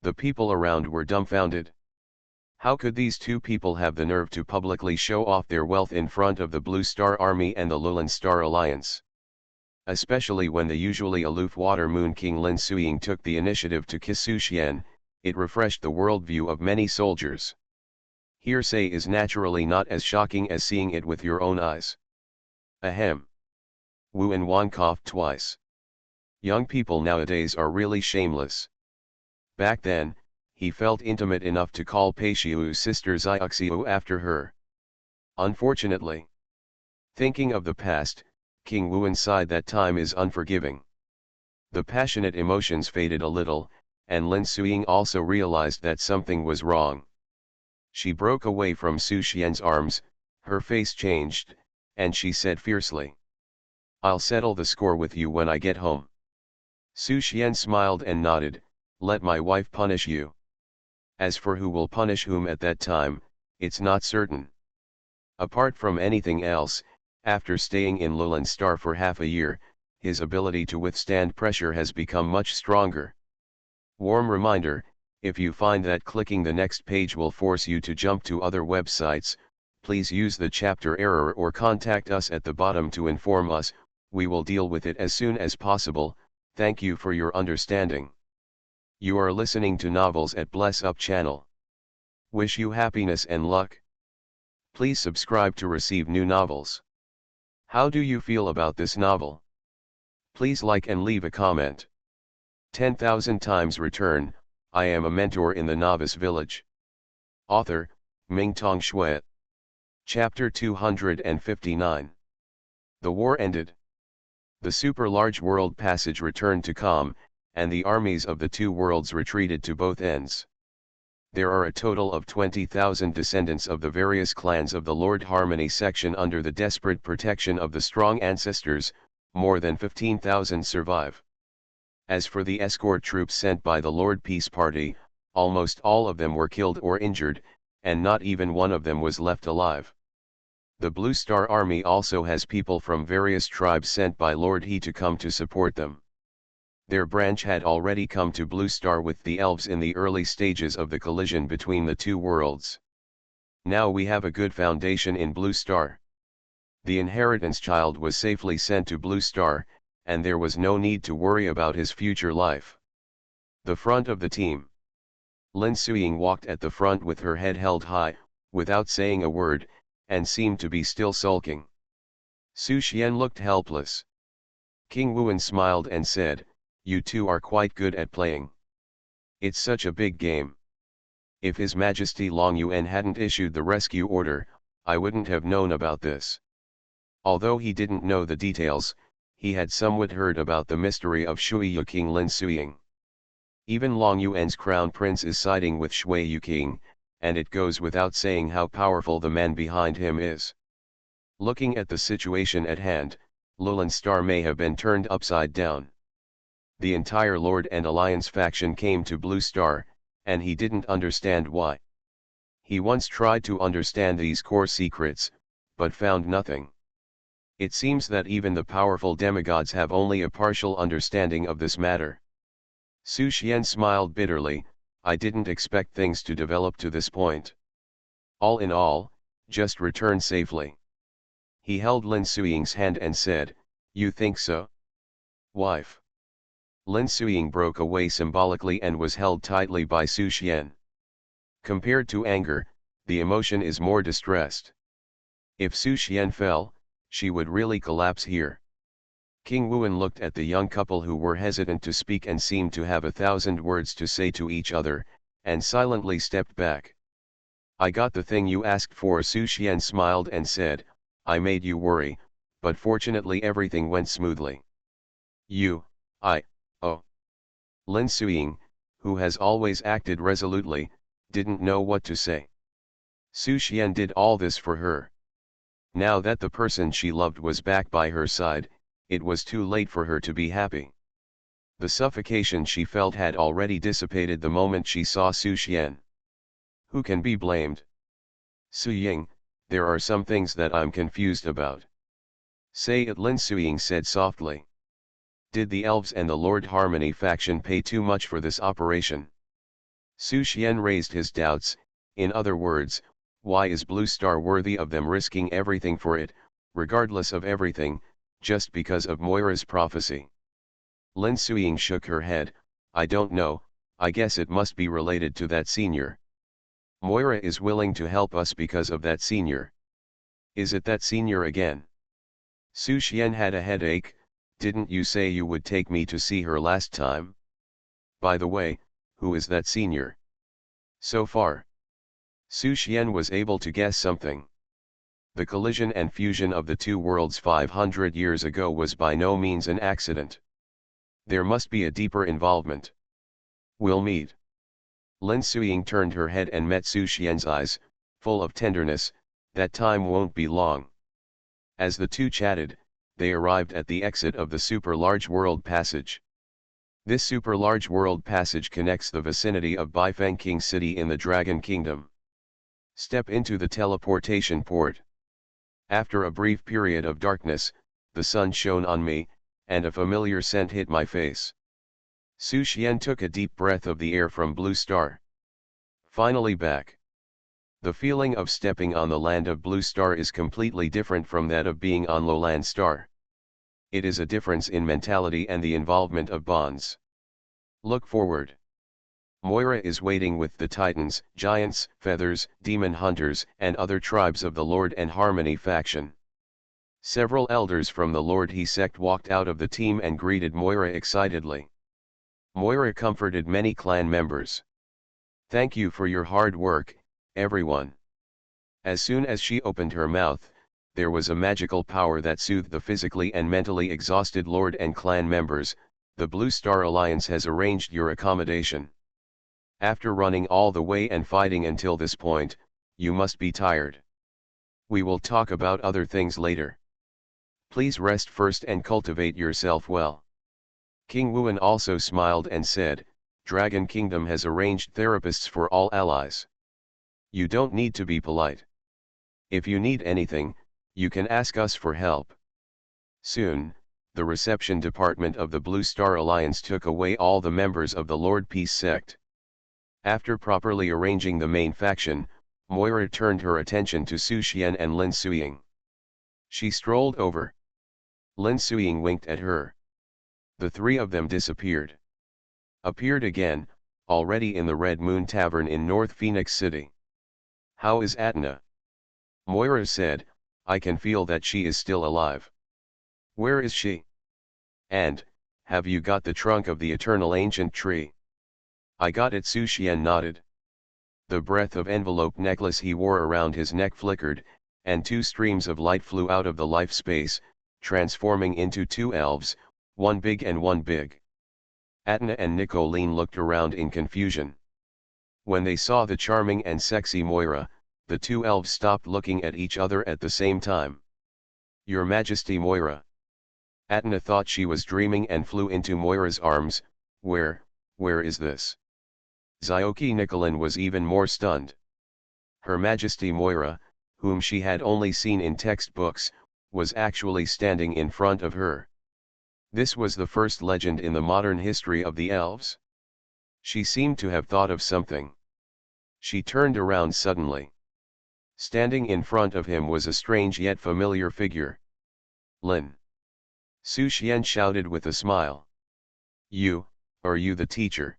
The people around were dumbfounded. How could these two people have the nerve to publicly show off their wealth in front of the Blue Star Army and the Lulan Star Alliance? Especially when the usually aloof Water Moon King Lin Suying took the initiative to kiss Su Xian, it refreshed the worldview of many soldiers. Hearsay is naturally not as shocking as seeing it with your own eyes. Ahem. Wu and Wan coughed twice. Young people nowadays are really shameless. Back then, he felt intimate enough to call Pei Xiu's sister Xiaoxiu after her. Unfortunately. Thinking of the past, King Wu sighed that time is unforgiving. The passionate emotions faded a little, and Lin Suying also realized that something was wrong. She broke away from Su Xian's arms, her face changed, and she said fiercely, "I'll settle the score with you when I get home." Su Xian smiled and nodded, "Let my wife punish you. As for who will punish whom at that time, it's not certain. Apart from anything else, after staying in Lulan Star for half a year, his ability to withstand pressure has become much stronger. Warm reminder, if you find that clicking the next page will force you to jump to other websites, please use the chapter error or contact us at the bottom to inform us, we will deal with it as soon as possible. Thank you for your understanding. You are listening to Novels at Bless Up channel. Wish you happiness and luck. Please subscribe to receive new novels. How do you feel about this novel? Please like and leave a comment. 10,000 times return, I am a mentor in the Novice Village. Author, Mingtong Shui. Chapter 259. The war ended. The super-large world passage returned to calm, and the armies of the two worlds retreated to both ends. There are a total of 20,000 descendants of the various clans of the Lord Harmony section under the desperate protection of the strong ancestors, more than 15,000 survive. As for the escort troops sent by the Lord Peace Party, almost all of them were killed or injured, and not even one of them was left alive. The Blue Star Army also has people from various tribes sent by Lord He to come to support them. Their branch had already come to Blue Star with the elves in the early stages of the collision between the two worlds. Now we have a good foundation in Blue Star. The inheritance child was safely sent to Blue Star, and there was no need to worry about his future life. The front of the team. Lin Suying walked at the front with her head held high, without saying a word, and seemed to be still sulking. Su Xian looked helpless. King Wuan smiled and said, "You two are quite good at playing. It's such a big game. If His Majesty Long Yuan hadn't issued the rescue order, I wouldn't have known about this." Although he didn't know the details, he had somewhat heard about the mystery of Shui Yu King Lin Suying. Even Long Yuan's crown prince is siding with Shui Yu King, and it goes without saying how powerful the man behind him is. Looking at the situation at hand, Lulan Star may have been turned upside down. The entire Lord and Alliance faction came to Blue Star, and he didn't understand why. He once tried to understand these core secrets, but found nothing. It seems that even the powerful demigods have only a partial understanding of this matter. Su Xian smiled bitterly, "I didn't expect things to develop to this point. All in all, just return safely." He held Lin Suying's hand and said, "You think so? Wife?" Lin Suying broke away symbolically and was held tightly by Su Xian. Compared to anger, the emotion is more distressed. If Su Xian fell, she would really collapse here. King Wuan looked at the young couple who were hesitant to speak and seemed to have 1,000 words to say to each other, and silently stepped back. I got the thing you asked for. Su Xian smiled and said, I made you worry, but fortunately everything went smoothly. Oh. Lin Suiying, who has always acted resolutely, didn't know what to say. Su Xian did all this for her. Now that the person she loved was back by her side, it was too late for her to be happy. The suffocation she felt had already dissipated the moment she saw Su Xian. Who can be blamed? Su Ying, there are some things that I'm confused about. Say it, Lin Suiying said softly. Did the elves and the Lord Harmony faction pay too much for this operation? Su Xian raised his doubts. In other words, why is Blue Star worthy of them risking everything for it, regardless of everything, just because of Moira's prophecy? Lin Suiying shook her head. I don't know, I guess it must be related to that senior. Moira is willing to help us because of that senior. Is it that senior again? Su Xian had a headache. Didn't you say you would take me to see her last time? By the way, who is that senior? So far, Su Xian was able to guess something. The collision and fusion of the two worlds 500 years ago was by no means an accident. There must be a deeper involvement. We'll meet. Lin Suiying turned her head and met Su Xian's eyes, full of tenderness. That time won't be long. As the two chatted, they arrived at the exit of the super-large world passage. This super-large world passage connects the vicinity of Baifeng King City in the Dragon Kingdom. Step into the teleportation port. After a brief period of darkness, the sun shone on me, and a familiar scent hit my face. Su Xian took a deep breath of the air from Blue Star. Finally back. The feeling of stepping on the land of Blue Star is completely different from that of being on Lowland Star. It is a difference in mentality and the involvement of bonds. Look forward. Moira is waiting with the Titans, Giants, Feathers, Demon Hunters, and other tribes of the Lord and Harmony faction. Several elders from the Lord He sect walked out of the team and greeted Moira excitedly. Moira comforted many clan members. Thank you for your hard work, everyone. As soon as she opened her mouth, there was a magical power that soothed the physically and mentally exhausted Lord and clan members. The Blue Star Alliance has arranged your accommodation. After running all the way and fighting until this point, you must be tired. We will talk about other things later. Please rest first and cultivate yourself well. King Wuan also smiled and said, Dragon Kingdom has arranged therapists for all allies. You don't need to be polite. If you need anything, you can ask us for help. Soon, the reception department of the Blue Star Alliance took away all the members of the Lord Peace sect. After properly arranging the main faction, Moira turned her attention to Su Xian and Lin Suiying. She strolled over. Lin Suiying winked at her. The three of them disappeared. Appeared again, already in the Red Moon Tavern in North Phoenix City. How is Atna? Moira said, I can feel that she is still alive. Where is she? And, have you got the trunk of the eternal ancient tree? I got it. Su Xian nodded. The breath of envelope necklace he wore around his neck flickered, and two streams of light flew out of the life space, transforming into two elves, one big and one big. Atna and Nicolene looked around in confusion. When they saw the charming and sexy Moira, the two elves stopped looking at each other at the same time. Your Majesty Moira. Atna thought she was dreaming and flew into Moira's arms. Where is this? Xiaoqi Nicolene was even more stunned. Her Majesty Moira, whom she had only seen in textbooks, was actually standing in front of her. This was the first legend in the modern history of the elves. She seemed to have thought of something. She turned around suddenly. Standing in front of him was a strange yet familiar figure. Lin. Su Xian shouted with a smile. Are you the teacher?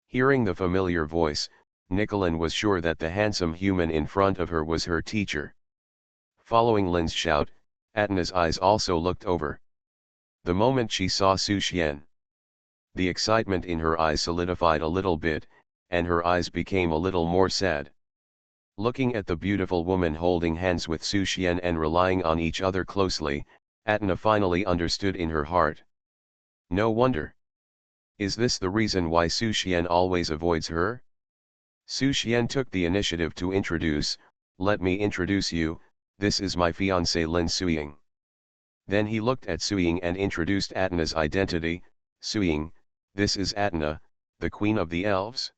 Hearing the familiar voice, Nicolene was sure that the handsome human in front of her was her teacher. Following Lin's shout, Atna's eyes also looked over. The moment she saw Su Xian, the excitement in her eyes solidified a little bit, and her eyes became a little more sad. Looking at the beautiful woman holding hands with Su Xian and relying on each other closely, Atna finally understood in her heart. No wonder. Is this the reason why Su Xian always avoids her? Su Xian took the initiative to introduce, "Let me introduce you, this is my fiancée Lin Suying." Then he looked at Suying and introduced Atna's identity, "Suying, this is Atna, the Queen of the Elves."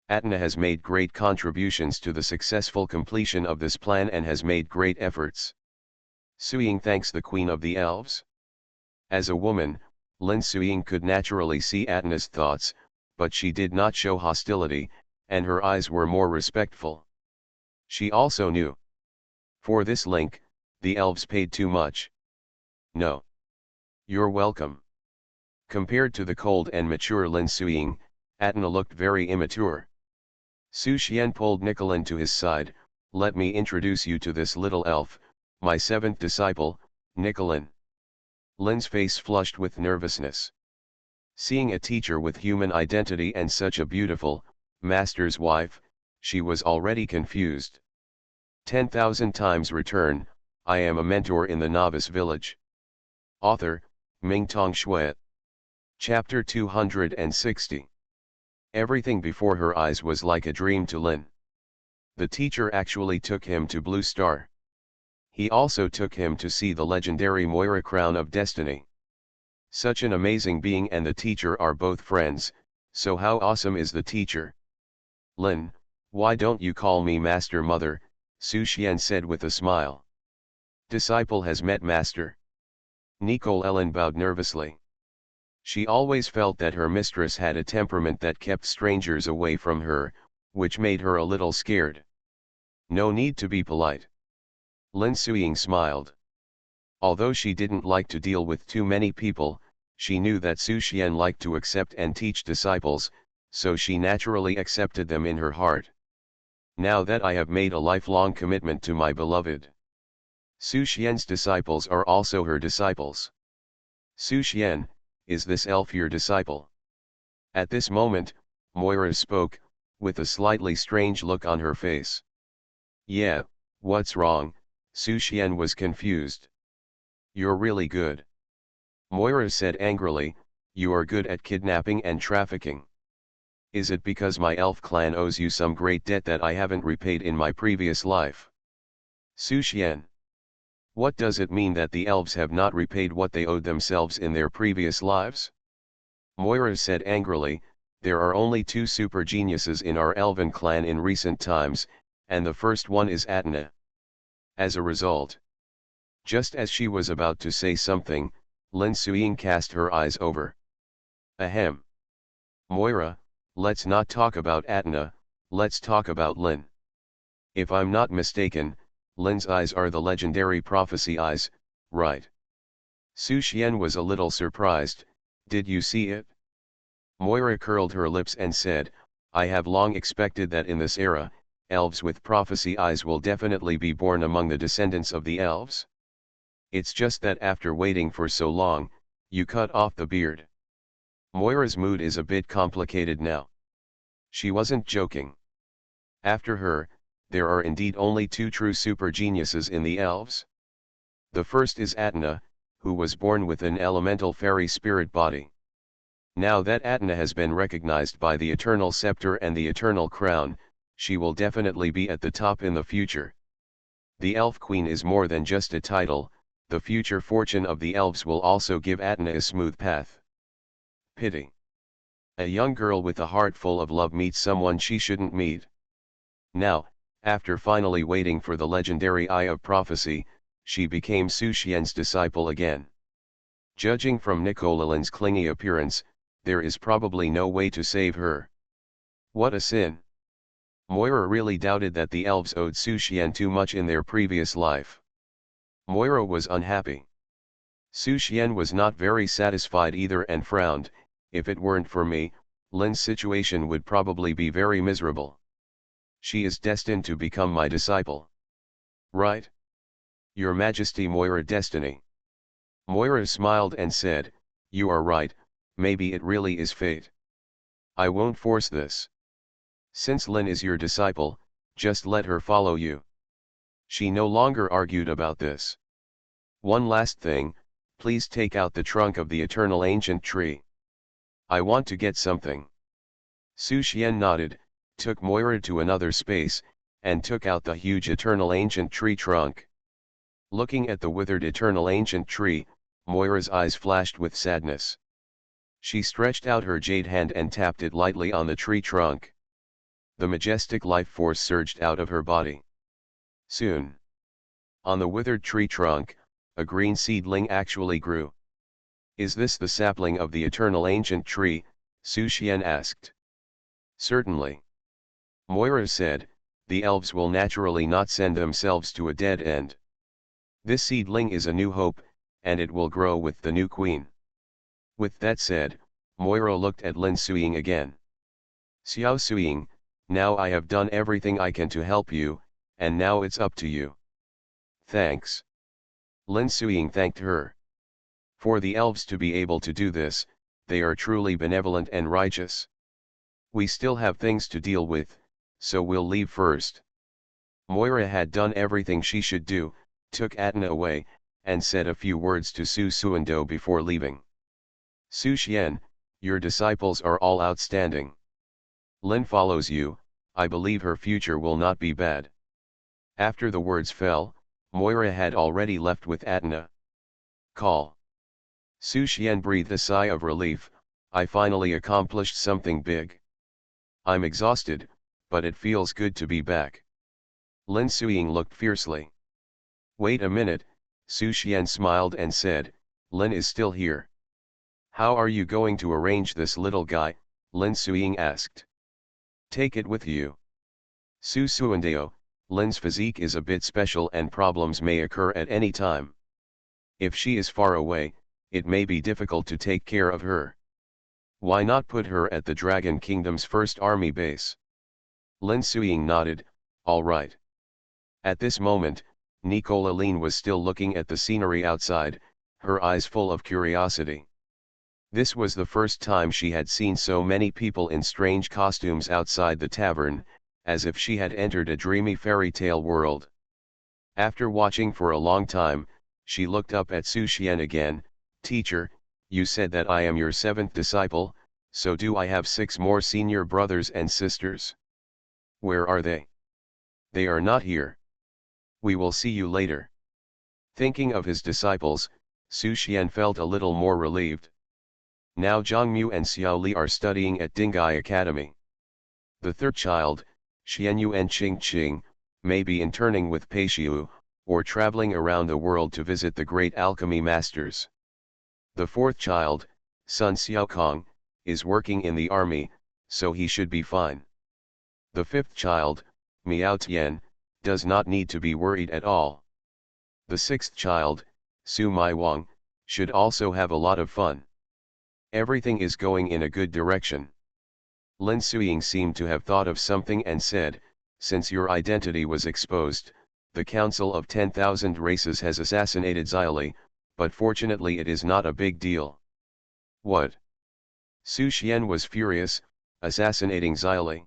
Atna has made great contributions to the successful completion of this plan and has made great efforts. Suying thanks the Queen of the Elves. As a woman, Lin Suying could naturally see Atna's thoughts, but she did not show hostility, and her eyes were more respectful. She also knew. For this link, the elves paid too much. No. You're welcome. Compared to the cold and mature Lin Suying, Atna looked very immature. Su Xian pulled Nicolin to his side, "Let me introduce you to this little elf, my seventh disciple, Nicolin." Lin's face flushed with nervousness. Seeing a teacher with human identity and such a beautiful, master's wife, she was already confused. 10,000 times return, I am a mentor in the Novice Village. Author, Mingtong Shui. Chapter 260. Everything before her eyes was like a dream to Lin. The teacher actually took him to Blue Star. He also took him to see the legendary Moira Crown of Destiny. Such an amazing being and the teacher are both friends, so how awesome is the teacher? "Lin, why don't you call me Master Mother?" Su Xian said with a smile. "Disciple has met Master." Nicole bowed nervously. She always felt that her mistress had a temperament that kept strangers away from her, which made her a little scared. "No need to be polite." Lin Suying smiled. Although she didn't like to deal with too many people, she knew that Su Xian liked to accept and teach disciples, so she naturally accepted them in her heart. "Now that I have made a lifelong commitment to my beloved." Su Xian's disciples are also her disciples. "Su Xian, is this elf your disciple?" At this moment, Moira spoke, with a slightly strange look on her face. "Yeah, what's wrong?" Su Xian was confused. "You're really good." Moira said angrily, "You are good at kidnapping and trafficking. Is it because my elf clan owes you some great debt that I haven't repaid in my previous life?" Su Xian. What does it mean that the elves have not repaid what they owed themselves in their previous lives? Moira said angrily, "There are only two super geniuses in our elven clan in recent times, and the first one is Atna." As a result, just as she was about to say something, Lin Suying cast her eyes over. "Ahem. Moira, let's not talk about Atna, let's talk about Lin. If I'm not mistaken, Lin's eyes are the legendary prophecy eyes, right?" Su Xian was a little surprised. "Did you see it?" Moira curled her lips and said, "I have long expected that in this era, elves with prophecy eyes will definitely be born among the descendants of the elves. It's just that after waiting for so long, you cut off the beard." Moira's mood is a bit complicated now. She wasn't joking. After her, there are indeed only two true super geniuses in the elves. The first is Atna, who was born with an elemental fairy spirit body. Now that Atna has been recognized by the Eternal Scepter and the Eternal Crown, she will definitely be at the top in the future. The Elf Queen is more than just a title, the future fortune of the elves will also give Atna a smooth path. Pity. A young girl with a heart full of love meets someone she shouldn't meet. Now, after finally waiting for the legendary Eye of Prophecy, she became Su Xian's disciple again. Judging from Nicolelin's clingy appearance, there is probably no way to save her. What a sin. Moira really doubted that the elves owed Su Xian too much in their previous life. Moira was unhappy. Su Xian was not very satisfied either and frowned, "If it weren't for me, Lin's situation would probably be very miserable. She is destined to become my disciple." "Right? Your Majesty Moira Destiny." Moira smiled and said, "You are right, maybe it really is fate. I won't force this. Since Lin is your disciple, Just let her follow you. She no longer argued about this. One last thing, please take out the trunk of the eternal ancient tree. I want to get something. Su Xian nodded, took Moira to another space, and took out the huge eternal ancient tree trunk. Looking at the withered eternal ancient tree, Moira's eyes flashed with sadness. She stretched out her jade hand and tapped it lightly on the tree trunk. The majestic life force surged out of her body. Soon, on the withered tree trunk, a green seedling actually grew. Is this the sapling of the eternal ancient tree? Su Xian asked. Certainly. Moira said, the elves will naturally not send themselves to a dead end. This seedling is a new hope, and it will grow with the new queen. With that said, Moira looked at Lin Suiying again. Xiao Suiying, now I have done everything I can to help you, and now it's up to you. Thanks. Lin Suiying thanked her. For the elves to be able to do this, they are truly benevolent and righteous. We still have things to deal with, so we'll leave first. Moira had done everything she should do, took Atna away, and said a few words to Su Suando before leaving. Su Xian, your disciples are all outstanding. Lin follows you, I believe her future will not be bad. After the words fell, Moira had already left with Atna. Call. Su Xian breathed a sigh of relief, I finally accomplished something big. I'm exhausted, but it feels good to be back. Lin Suiying looked fiercely. Wait a minute, Su Xian smiled and said, Lin is still here. How are you going to arrange this little guy? Lin Suiying asked. Take it with you. Su Suandeo, Lin's physique is a bit special and problems may occur at any time. If she is far away, it may be difficult to take care of her. Why not put her at the Dragon Kingdom's first army base? Lin Suiying nodded, all right. At this moment, Nicola was still looking at the scenery outside, her eyes full of curiosity. This was the first time she had seen so many people in strange costumes outside the tavern, as if she had entered a dreamy fairy tale world. After watching for a long time, she looked up at Su Xian again. Teacher, you said that I am your seventh disciple, so do I have 6 more senior brothers and sisters? Where are they? They are not here. We will see you later. Thinking of his disciples, Su Xian felt a little more relieved. Now Zhongmu and Xiao Li are studying at Dingai Academy. The third child, Xianyu and Qingqing, may be interning with Peixiu, or traveling around the world to visit the great alchemy masters. The fourth child, Sun Xiaokong, is working in the army, so he should be fine. The fifth child, Miao Tian, does not need to be worried at all. The sixth child, Su Maiwang, should also have a lot of fun. Everything is going in a good direction. Lin Suiying seemed to have thought of something and said, since your identity was exposed, the Council of 10,000 Races has assassinated Xiaoli, but fortunately it is not a big deal. What? Su Xian was furious, assassinating Xiaoli.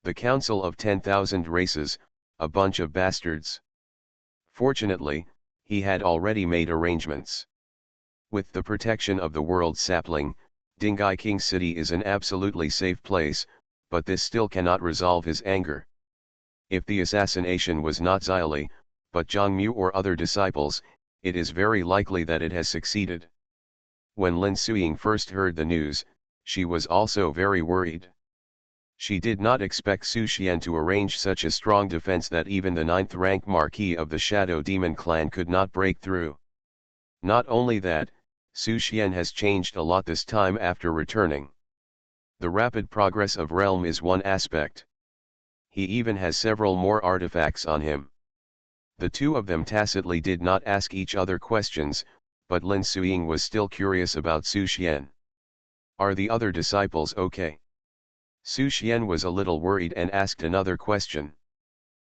The Council of 10,000 Races, a bunch of bastards. Fortunately, he had already made arrangements. With the protection of the world sapling, Dingai King City is an absolutely safe place, but this still cannot resolve his anger. If the assassination was not Xiaoli, but Zhongmu or other disciples, it is very likely that it has succeeded. When Lin Suiying first heard the news, she was also very worried. She did not expect Su Xian to arrange such a strong defense that even the 9th-rank Marquis of the Shadow Demon clan could not break through. Not only that, Su Xian has changed a lot this time after returning. The rapid progress of Realm is one aspect. He even has several more artifacts on him. The two of them tacitly did not ask each other questions, but Lin Suiying was still curious about Su Xian. Are the other disciples okay? Su Xian was a little worried and asked another question.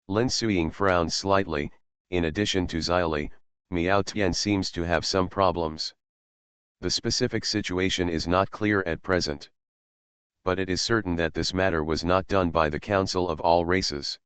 Lin Suiying frowned slightly. In addition to Xiaoli, Miao Tian seems to have some problems. The specific situation is not clear at present. But it is certain that this matter was not done by the Council of all Races.